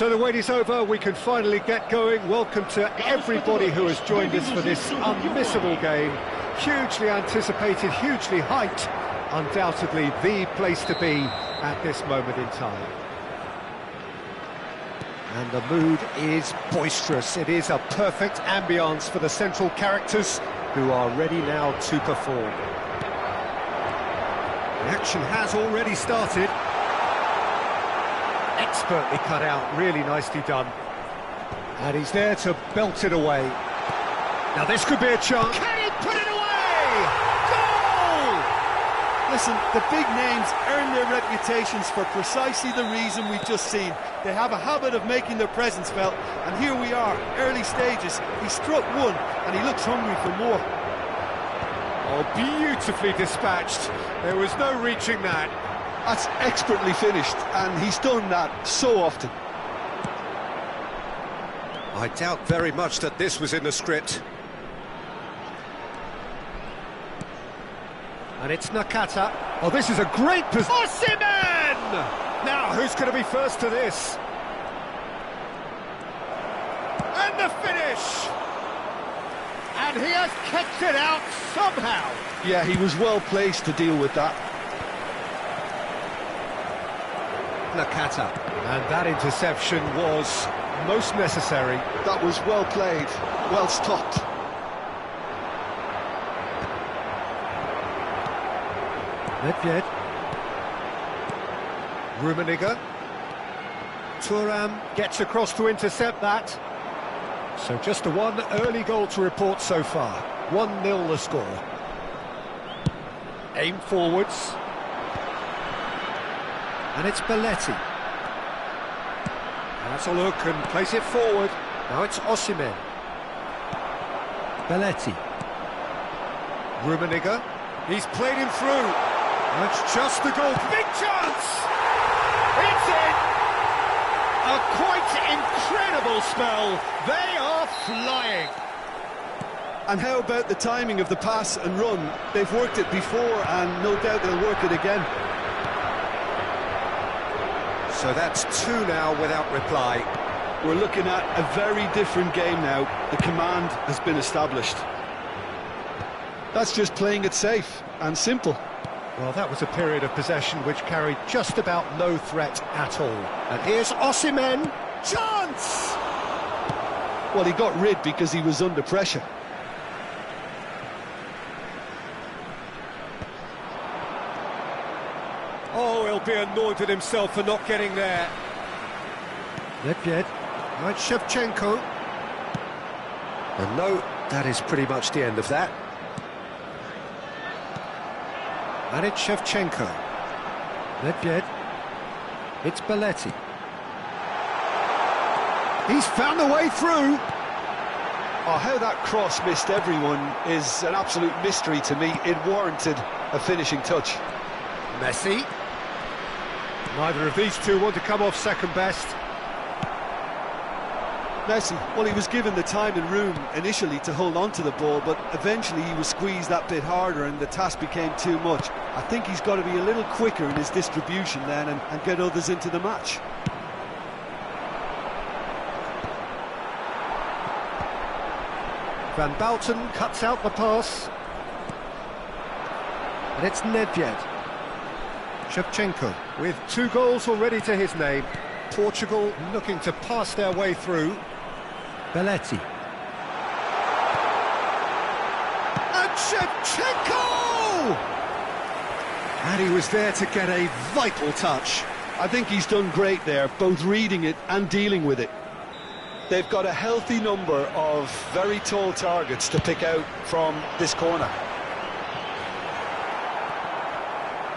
So the wait is over, we can finally get going. Welcome to everybody who has joined us for this unmissable game. Hugely anticipated, hugely hyped. Undoubtedly the place to be at this moment in time. And the mood is boisterous. It is a perfect ambience for the central characters who are ready now to perform. The action has already started. Expertly cut out, really nicely done. And he's there to belt it away. Now this could be a chance. Can he put it away? Goal! Listen, the big names earn their reputations for precisely the reason we've just seen. They have a habit of making their presence felt, and here we are, early stages. He struck one, and he looks hungry for more. Oh, beautifully dispatched. There was no reaching that. That's expertly finished, and he's done that so often. I doubt very much that this was in the script. And it's Nakata. Oh, this is a great position. Osimhen! Now, who's going to be first to this? And the finish! And he has kept it out somehow. Yeah, he was well placed to deal with that. Nakata. And that interception was most necessary. That was well played, well stopped. Nedved. Rummenigge. Thuram gets across to intercept that. So just the one early goal to report so far. 1-0 the score. Aim forwards. And it's Belletti. That's a look and place it forward. Now it's Osimhen. Belletti. Rummenigge. He's played him through. That's just the goal. Big chance! It's in! A quite incredible spell. They are flying. And how about the timing of the pass and run? They've worked it before, and no doubt they'll work it again. So that's 2 now without reply. We're looking at a very different game now. The command has been established. That's just playing it safe and simple. Well, that was a period of possession which carried just about no threat at all. And here's Osimhen. Chance! Well, he got rid because he was under pressure. Oh, he'll be annoyed at himself for not getting there. Nedved. Right, Shevchenko. And no, that is pretty much the end of that. And it's Shevchenko. Nedved. It's Belletti. He's found the way through. Oh, how that cross missed everyone is an absolute mystery to me. It warranted a finishing touch. Messi. Neither of these two want to come off second best. Messi, well, he was given the time and room initially to hold on to the ball, but eventually he was squeezed that bit harder and the task became too much. I think he's got to be a little quicker in his distribution then and get others into the match. Van Bouten cuts out the pass. And it's Nedved. Shevchenko with 2 goals already to his name. Portugal looking to pass their way through. Belletti. And Shevchenko! And he was there to get a vital touch. I think he's done great there, both reading it and dealing with it. They've got a healthy number of very tall targets to pick out from this corner.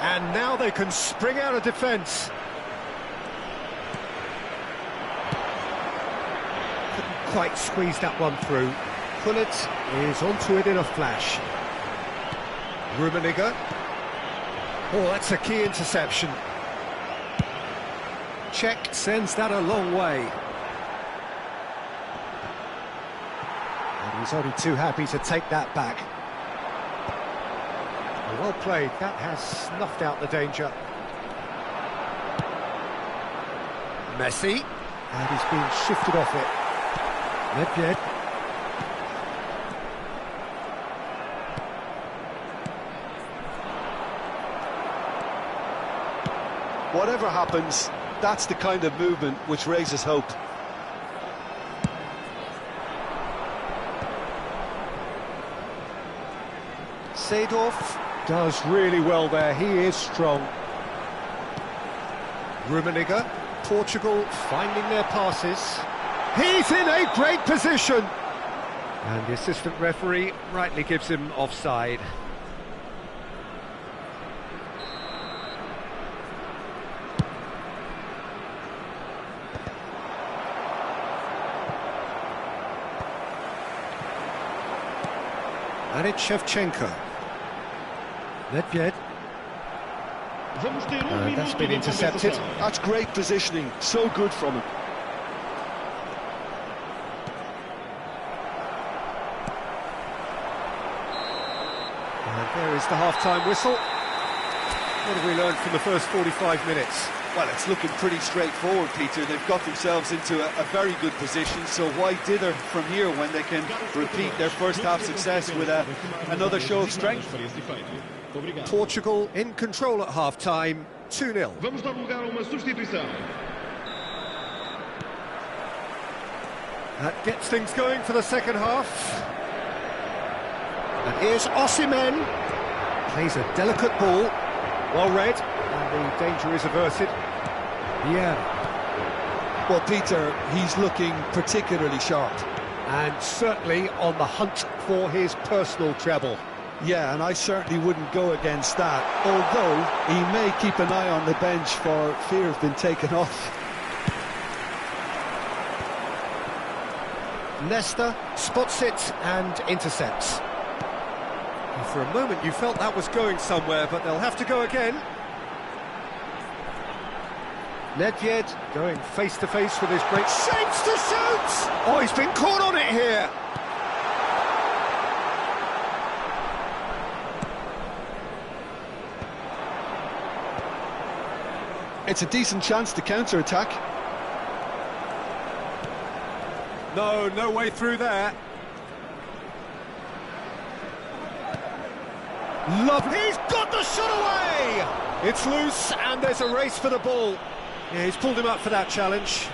And now they can spring out of defence. Couldn't quite squeeze that one through. Pullet is onto it in a flash. Rummenigge. Oh, that's a key interception. Cech sends that a long way. And he's only too happy to take that back. Well played, that has snuffed out the danger. Messi, And he's been shifted off it. Nedved. Whatever happens, that's the kind of movement which raises hope. Seedorf does really well there, he is strong. Rummenigge, Portugal finding their passes. He's in a great position! And the assistant referee rightly gives him offside. And it's Shevchenko. Nedved. That's been intercepted. That's great positioning, so good from him. And there is the half-time whistle. What have we learned from the first 45 minutes? Well, it's looking pretty straightforward, Peter. They've got themselves into a very good position, so why dither from here when they can repeat their first-half success with another show of strength? Portugal in control at half-time, 2-0. Vamos dar lugar a uma substituição. That gets things going for the second half. And here's Osimhen. Plays a delicate ball. Well read, and the danger is averted. Yeah. Well, Peter, he's looking particularly sharp. And certainly on the hunt for his personal treble. Yeah, and I certainly wouldn't go against that, although he may keep an eye on the bench for fear of being taken off. Nesta spots it and intercepts. And for a moment you felt that was going somewhere, but they'll have to go again. Nedved going face-to-face with his great shapes to shoot! Oh, he's been caught on it here! It's a decent chance to counter-attack. No way through there. He's got the shot away! It's loose and there's a race for the ball. Yeah, he's pulled him up for that challenge.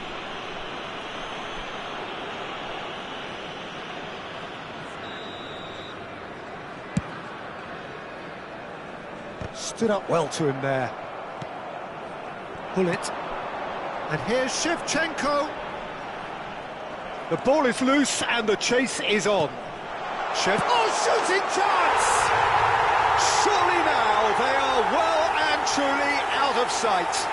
Stood up well to him there. Gullit. And here's Shevchenko. The ball is loose and the chase is on. Shooting chance! Surely now they are well and truly out of sight.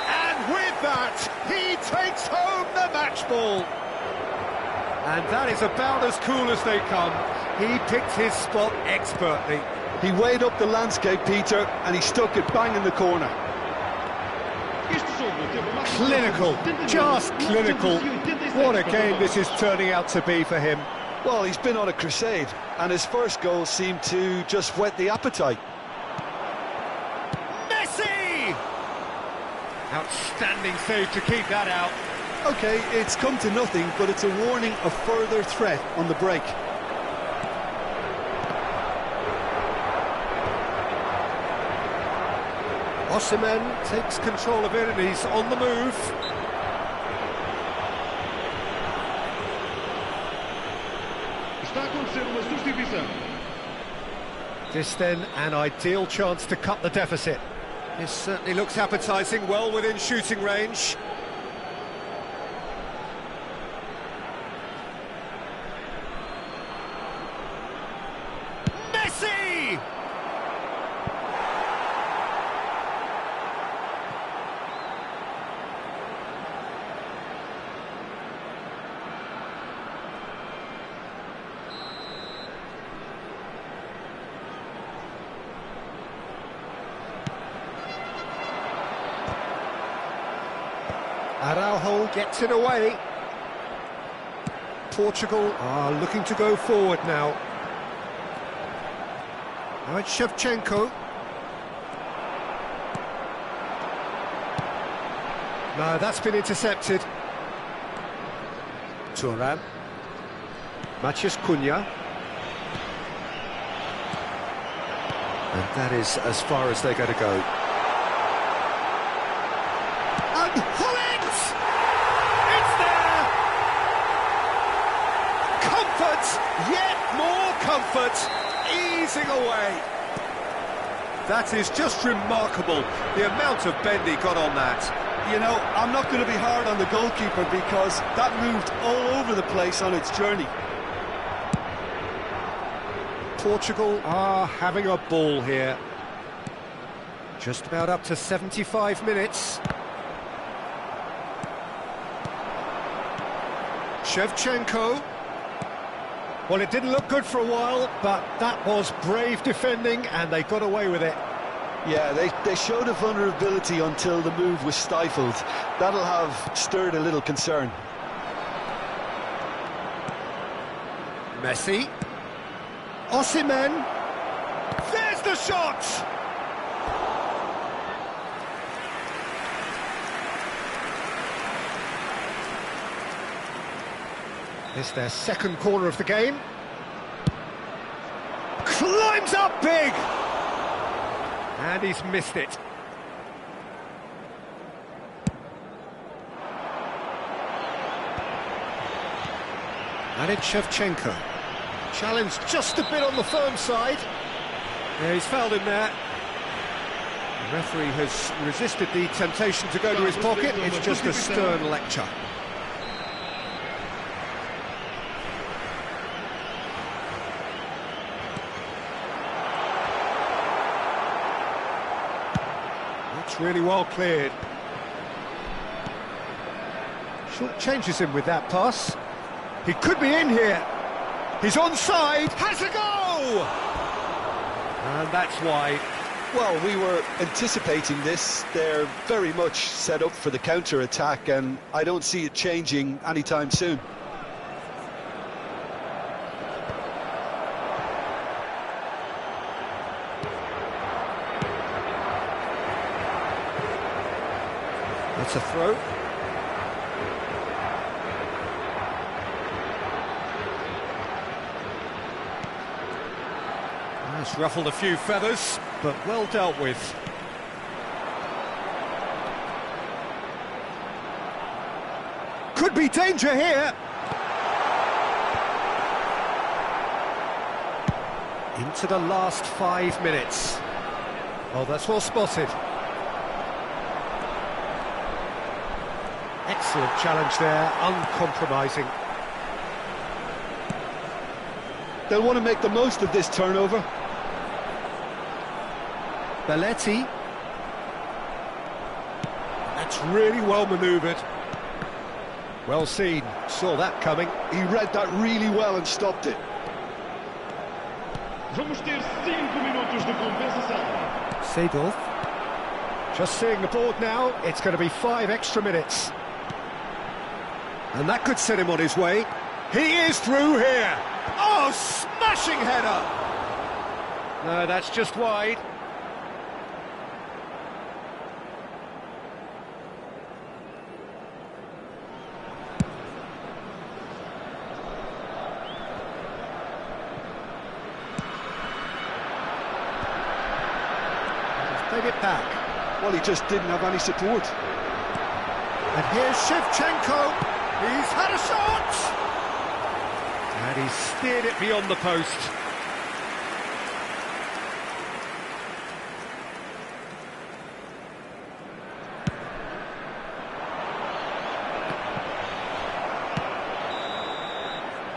And with that, he takes home the match ball. And that is about as cool as they come. He picked his spot expertly. He weighed up the landscape, Peter, and he stuck it bang in the corner. Clinical, just clinical. What a game this is turning out to be for him. Well, he's been on a crusade, and his first goal seemed to just whet the appetite. Messi! Outstanding save to keep that out. OK, it's come to nothing, but it's a warning of further threat on the break. Osimhen takes control of it and he's on the move. Está a acontecer uma substituição. This then an ideal chance to cut the deficit. This certainly looks appetising, well within shooting range. Messi! Araujo gets it away. Portugal are looking to go forward now. Now it's Shevchenko. No, that's been intercepted. Thuram. Matheus Cunha. And that is as far as they're going to go. And Hullet! It's there! Comfort! Yet more comfort! Easing away. That is just remarkable, the amount of bend he got on that. You know, I'm not going to be hard on the goalkeeper because that moved all over the place on its journey. Portugal are having a ball here. Just about up to 75 minutes. Shevchenko. Well, it didn't look good for a while, but that was brave defending, and they got away with it. Yeah, they showed a vulnerability until the move was stifled. That'll have stirred a little concern. Messi. Osimhen. There's the shot! It's their second corner of the game. Climbs up big! And he's missed it. And it's Shevchenko. Challenge just a bit on the firm side. Yeah, he's fouled him there. The referee has resisted the temptation to go to his pocket. It's just a stern lecture. That's really well cleared. Short changes him with that pass. He could be in here. He's onside, has a go! And that's wide. Well, we were anticipating this. They're very much set up for the counter-attack, and I don't see it changing anytime soon. That's a throw. It's ruffled a few feathers, but well dealt with. Could be danger here. Into the last 5 minutes. Oh, that's well spotted. Excellent challenge there, uncompromising. They'll want to make the most of this turnover. Belletti. That's really well manoeuvred. Well seen, saw that coming. He read that really well and stopped it. Vamos ter 5 minutos de compensação. Seedorf. Just seeing the board now, it's going to be 5 extra minutes. And that could set him on his way. He is through here. Oh, smashing header! No, that's just wide. Played it back. Well, he just didn't have any support. And here's Shevchenko. He's had a shot! And he's steered it beyond the post.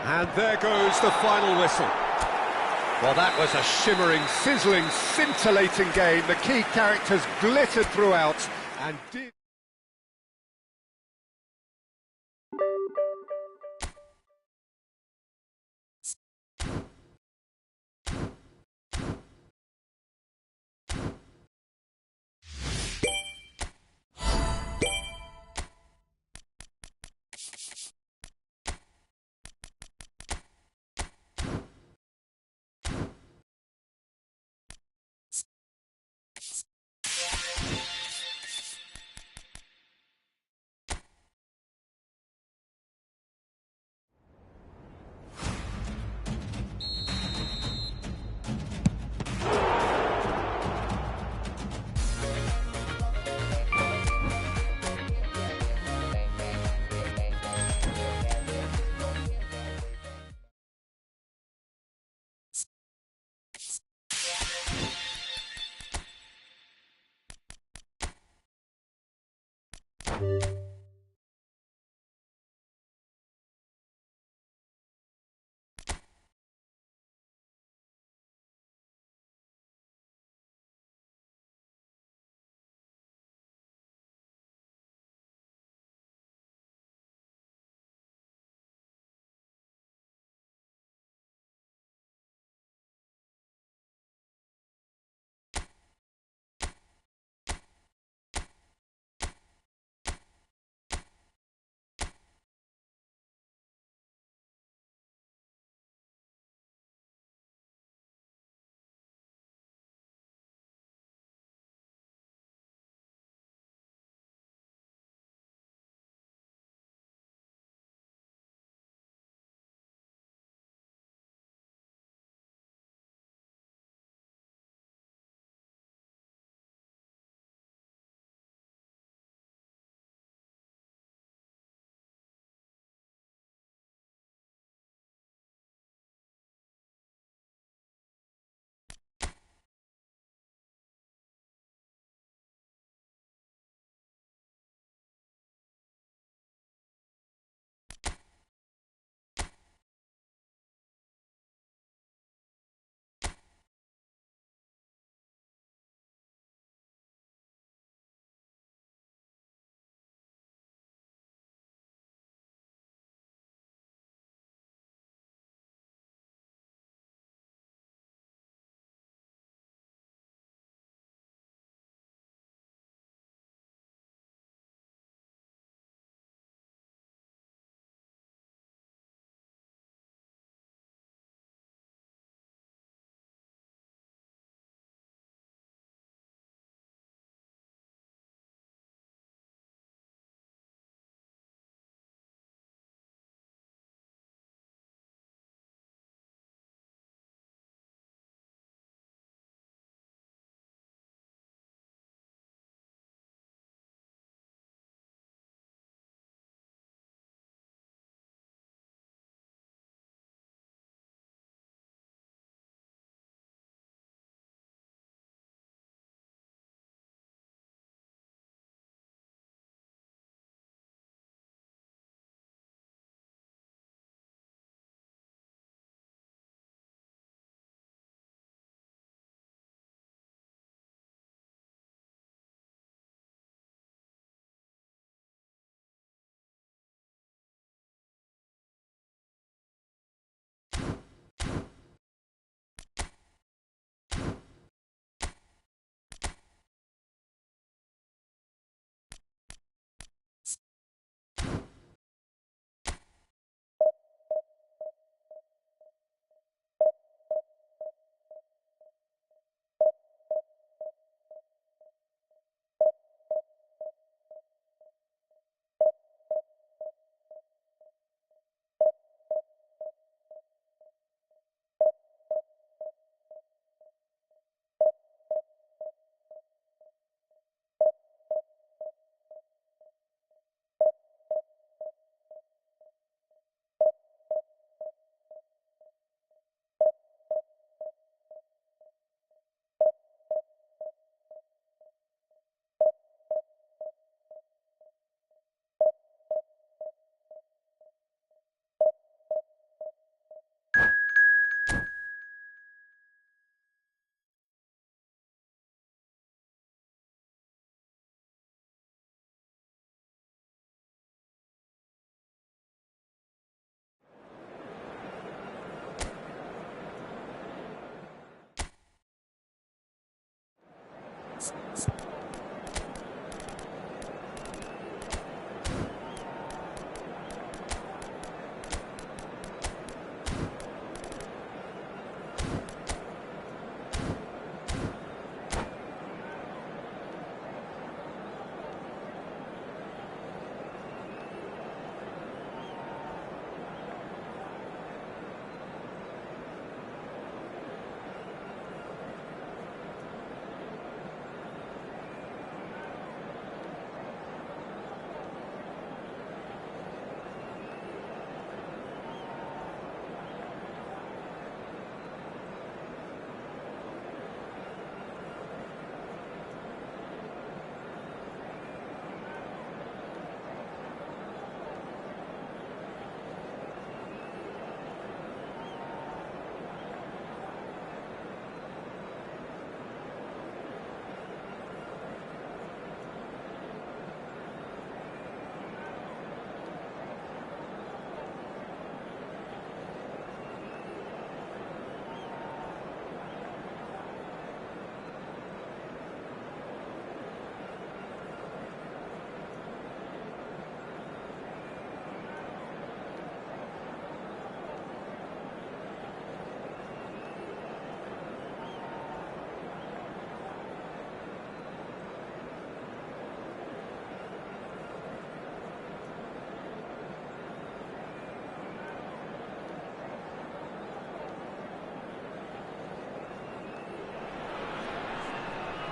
And there goes the final whistle. Well, that was a shimmering, sizzling, scintillating game. The key characters glittered throughout and did...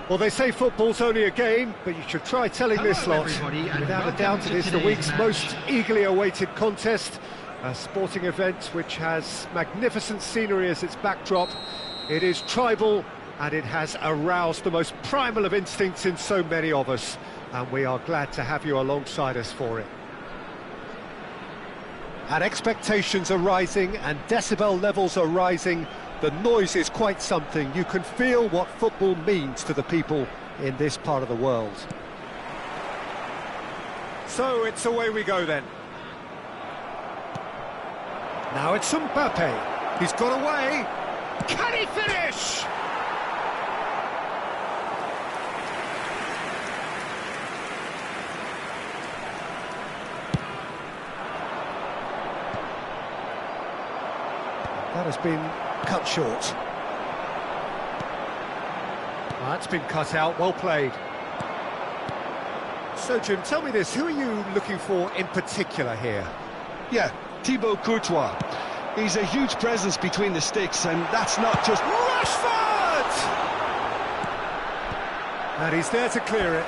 Well, they say football's only a game, but you should try telling this lot. Without a doubt, it is the week's most eagerly awaited contest. A sporting event which has magnificent scenery as its backdrop. It is tribal, and it has aroused the most primal of instincts in so many of us. And we are glad to have you alongside us for it. And expectations are rising, and decibel levels are rising. The noise is quite something. You can feel what football means to the people in this part of the world. So it's away we go then. Now it's Mbappe. He's got away. Can he finish? That has been cut short. That's been cut out, well played. So Jim, tell me this, who are you looking for in particular here? Yeah, Thibaut Courtois. He's a huge presence between the sticks, and that's not just... Rashford! And he's there to clear it.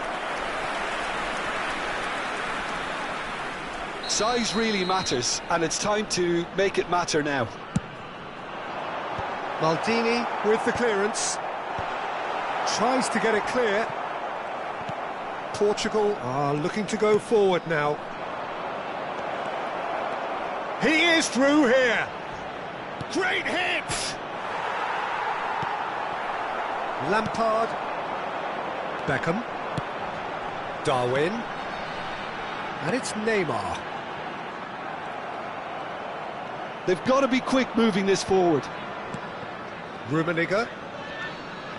Size really matters, and it's time to make it matter now. Maldini with the clearance. Tries to get it clear. Portugal are looking to go forward now. He is through here. Great hit! Lampard. Beckham. Darwin. And it's Neymar. They've got to be quick moving this forward. Rummenigge.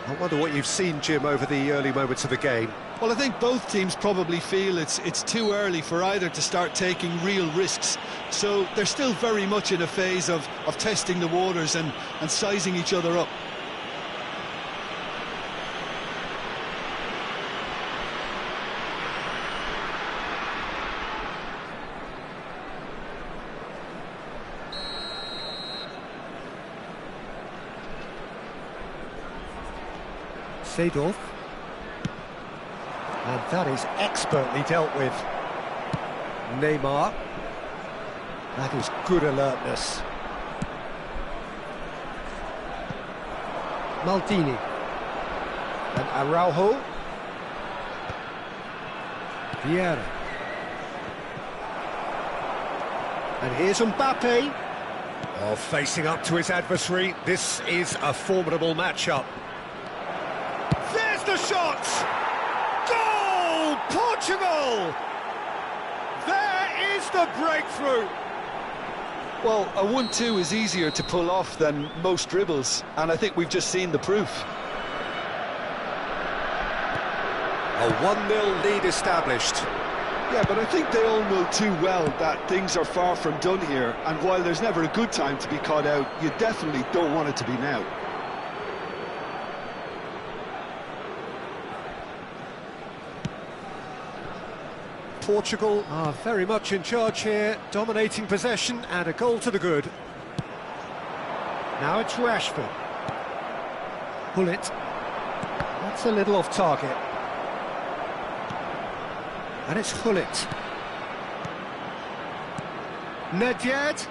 I wonder what you've seen, Jim, over the early moments of the game. Well, I think both teams probably feel it's too early for either to start taking real risks. So they're still very much in a phase of testing the waters and sizing each other up. Seedorf. And that is expertly dealt with. Neymar. That is good alertness. Maldini. And Araujo. Vieira. And here's Mbappe. Oh, facing up to his adversary. This is a formidable matchup. There's the shot! Goal! Portugal! There is the breakthrough! Well, a 1-2 is easier to pull off than most dribbles, and I think we've just seen the proof. A 1-0 lead established. Yeah, but I think they all know too well that things are far from done here, and while there's never a good time to be caught out, you definitely don't want it to be now. Portugal are very much in charge here, dominating possession and a goal to the good. Now it's Rashford. Gullit. That's a little off target. And it's Gullit. Nedved.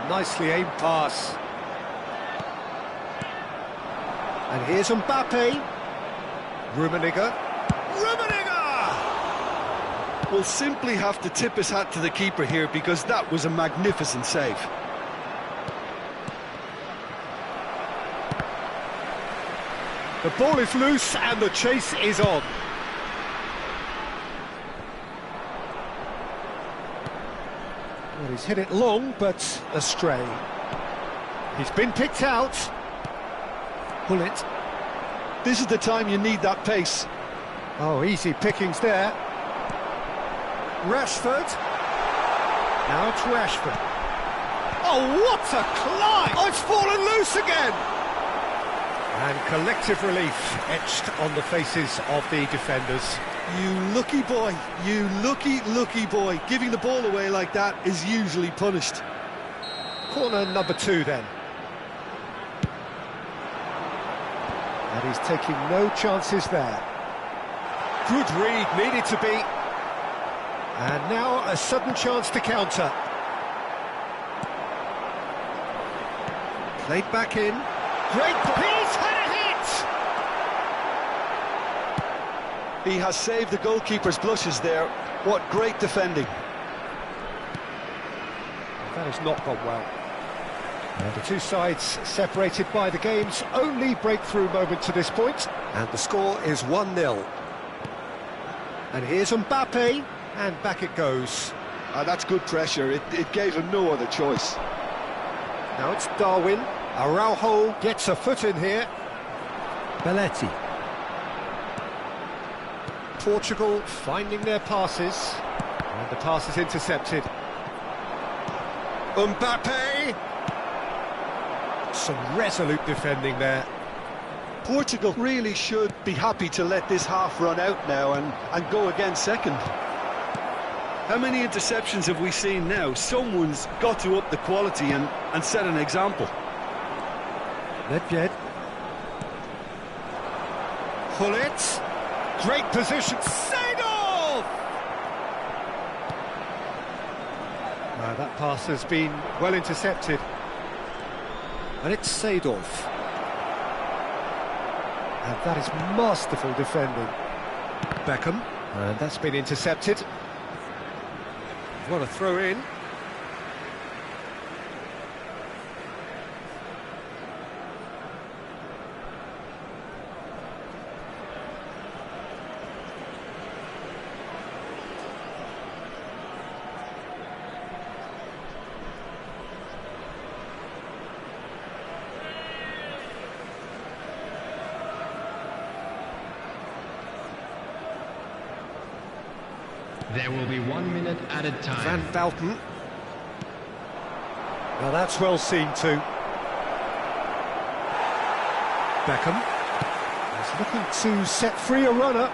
Nicely aimed pass. And here's Mbappe. Rummenigge. Will simply have to tip his hat to the keeper here because that was a magnificent save. The ball is loose and the chase is on. Well, he's hit it long, but astray. He's been picked out. Gullit. This is the time you need that pace. Oh, easy pickings there. Rashford. Now it's Rashford. Oh, what a climb! Oh, it's fallen loose again! And collective relief etched on the faces of the defenders. You lucky boy, you lucky boy. Giving the ball away like that is usually punished. Corner number 2 then. And he's taking no chances there. Good read, needed to be. And now a sudden chance to counter. Played back in. Great, he's had a hit! He has saved the goalkeeper's blushes there. What great defending. That has not gone well. And the two sides separated by the game's only breakthrough moment to this point. And the score is 1-0. And here's Mbappe. And back it goes. That's good pressure. It gave him no other choice. Now it's Darwin. Araujo gets a foot in here. Belletti. Portugal finding their passes. And the pass is intercepted. Mbappe! Some resolute defending there. Portugal really should be happy to let this half run out now and go again second. How many interceptions have we seen now? Someone's got to up the quality and set an example. Nedved. Gullit. Great position. Seedorf! That pass has been well intercepted. And it's Seedorf. And that is masterful defending. Beckham. And that's been intercepted. What a throw in. There will be 1 minute added time. Van Bauten. Well, that's well seen too. Beckham. He's looking to set free a runner.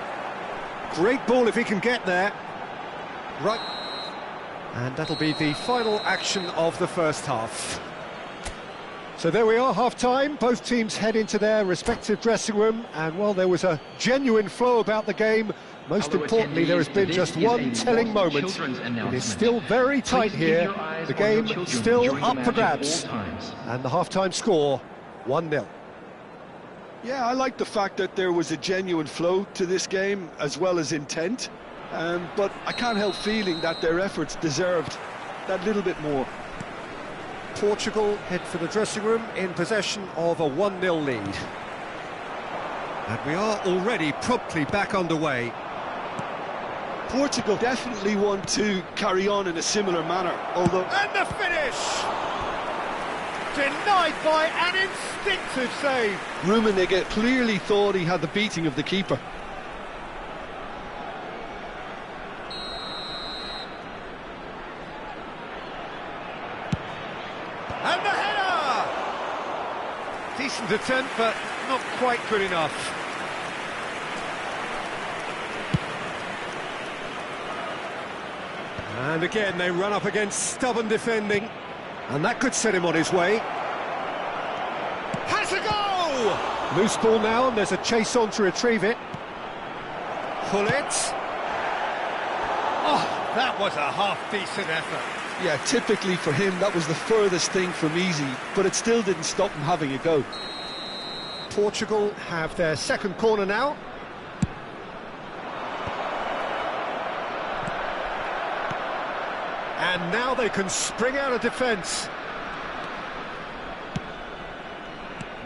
Great ball if he can get there. Right. And that'll be the final action of the first half. So there we are, half-time. Both teams head into their respective dressing room. And while there was a genuine flow about the game, most importantly, there has been just one telling moment. It is still very tight here. The game still up for grabs. And the half-time score, 1-0. Yeah, I like the fact that there was a genuine flow to this game, as well as intent. But I can't help feeling that their efforts deserved that little bit more. Portugal head for the dressing room in possession of a 1-0 lead. And we are already promptly back underway. Portugal definitely want to carry on in a similar manner, although... And the finish! denied by an instinctive save. Rummenigge clearly thought he had the beating of the keeper. And the header! Decent attempt, but not quite good enough. And again, they run up against stubborn defending. And that could set him on his way. Has a goal! Loose ball now, and there's a chase on to retrieve it. Gullit. Oh, that was a half-decent effort. Yeah, typically for him, that was the furthest thing from easy, but it still didn't stop him having a go. Portugal have their second corner now. And now they can spring out of defence.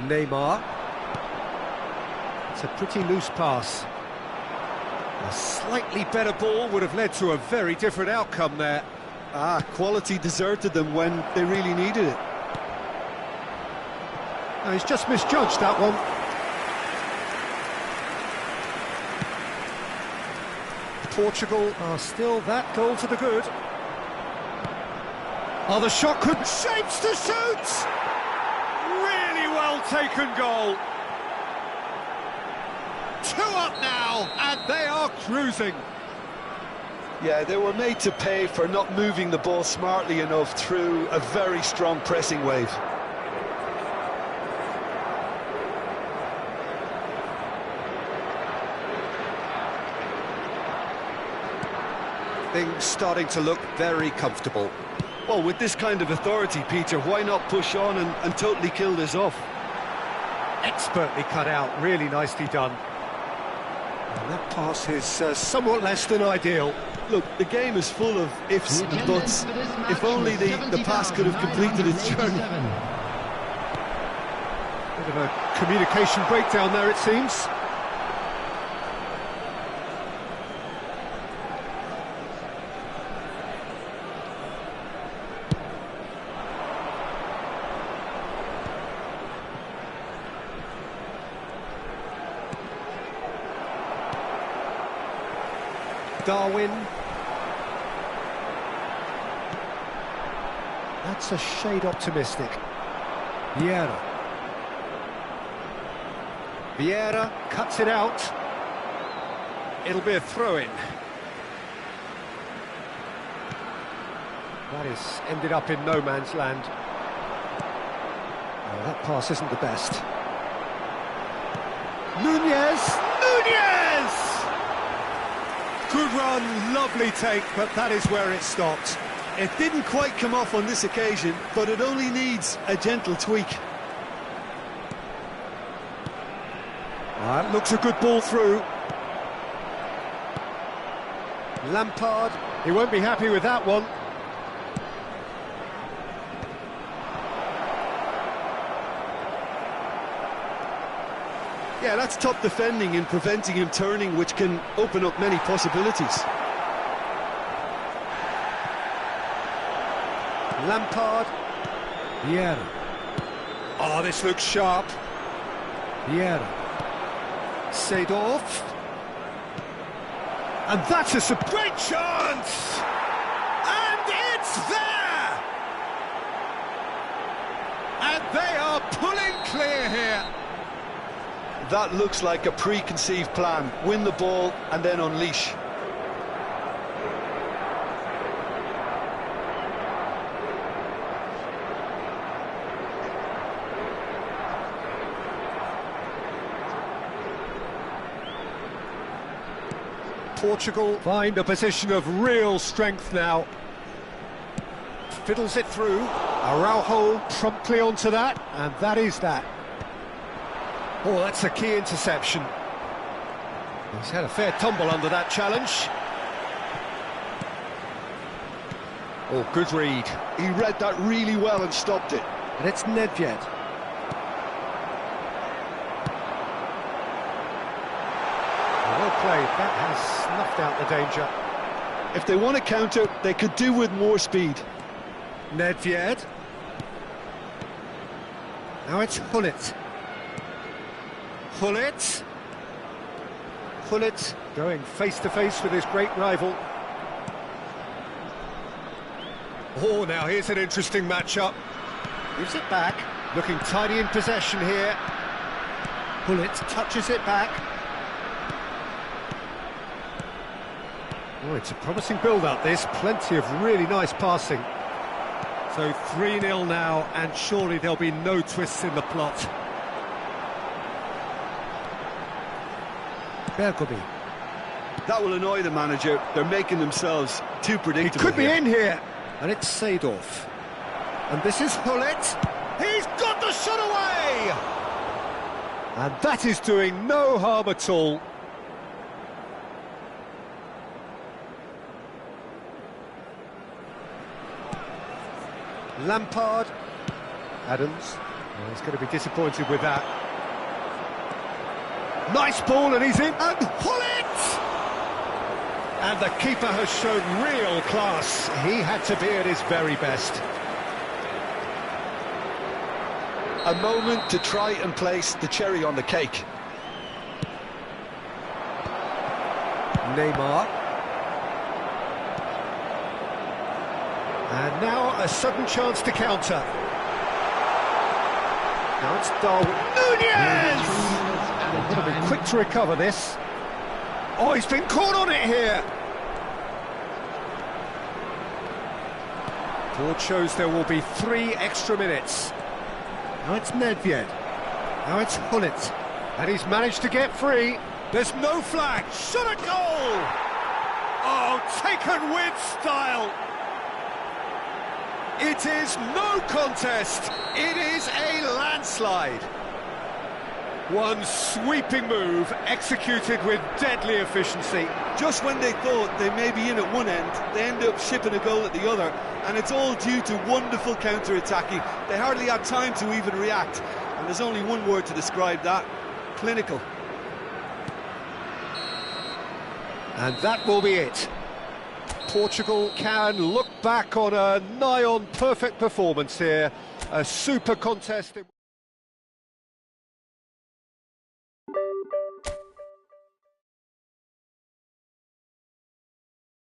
Neymar. It's a pretty loose pass. A slightly better ball would have led to a very different outcome there. Quality deserted them when they really needed it. Oh, he's just misjudged that one. Portugal are still that goal to the good. Oh, the shot could... Shapes to shoot! Really well taken goal. 2 up now, and they are cruising. Yeah, they were made to pay for not moving the ball smartly enough through a very strong pressing wave. Things starting to look very comfortable. Well, with this kind of authority, Peter, why not push on and totally kill this off? Expertly cut out, really nicely done. And that pass is somewhat less than ideal. Look, the game is full of ifs and buts. If only the pass could have completed its journey. Bit of a communication breakdown there, it seems. Darwin. That's a shade optimistic. Vieira. Vieira cuts it out. It'll be a throw-in. That is ended up in no man's land. Oh, that pass isn't the best. Nunez! Nunez! Good run, lovely take, but that is where it stopped. It didn't quite come off on this occasion, but it only needs a gentle tweak. That looks a good ball through. Lampard, he won't be happy with that one. Yeah, that's top defending and preventing him turning, which can open up many possibilities. Lampard. Vieira. Oh, this looks sharp. Vieira. Seedorf. And that's a great chance! And it's there! And they are pulling clear here. That looks like a preconceived plan. Win the ball and then unleash. Portugal find a position of real strength now. Fiddles it through. Araujo promptly onto that, and that is that. Oh, that's a key interception. He's had a fair tumble under that challenge. Oh, good read. He read that really well and stopped it. And it's Nedved. Well played. That has snuffed out the danger. If they want to counter, they could do with more speed. Nedved. Now it's Gullit. Gullit. Gullit going face-to-face with his great rival. Oh, now here's an interesting matchup. Gives it back. Looking tidy in possession here. Gullit touches it back. Oh, it's a promising build-up, this. Plenty of really nice passing. So 3-0 now, and surely there'll be no twists in the plot. Bergobi. That will annoy the manager. They're making themselves too predictable. He could be here. in here. And it's Seedorf. And this is Gullit. He's got the shot away! And that is doing no harm at all. Lampard. Adams. Oh, he's going to be disappointed with that. Nice ball, and he's in. And Gullit! And the keeper has shown real class. He had to be at his very best. A moment to try and place the cherry on the cake. Neymar. And now a sudden chance to counter. Now it's Darwin. Nunez! Got to be quick to recover this. Oh, he's been caught on it here. Board shows there will be 3 extra minutes. Now it's Nedved. Now it's Gullit. And he's managed to get free. There's no flag. Shot a goal! Oh, taken with style. It is no contest. It is a landslide. One sweeping move, executed with deadly efficiency. Just when they thought they may be in at one end, they end up shipping a goal at the other, and it's all due to wonderful counter-attacking. They hardly had time to even react, and there's only one word to describe that: clinical. And that will be it. Portugal can look back on a nigh-on perfect performance here. A super contest.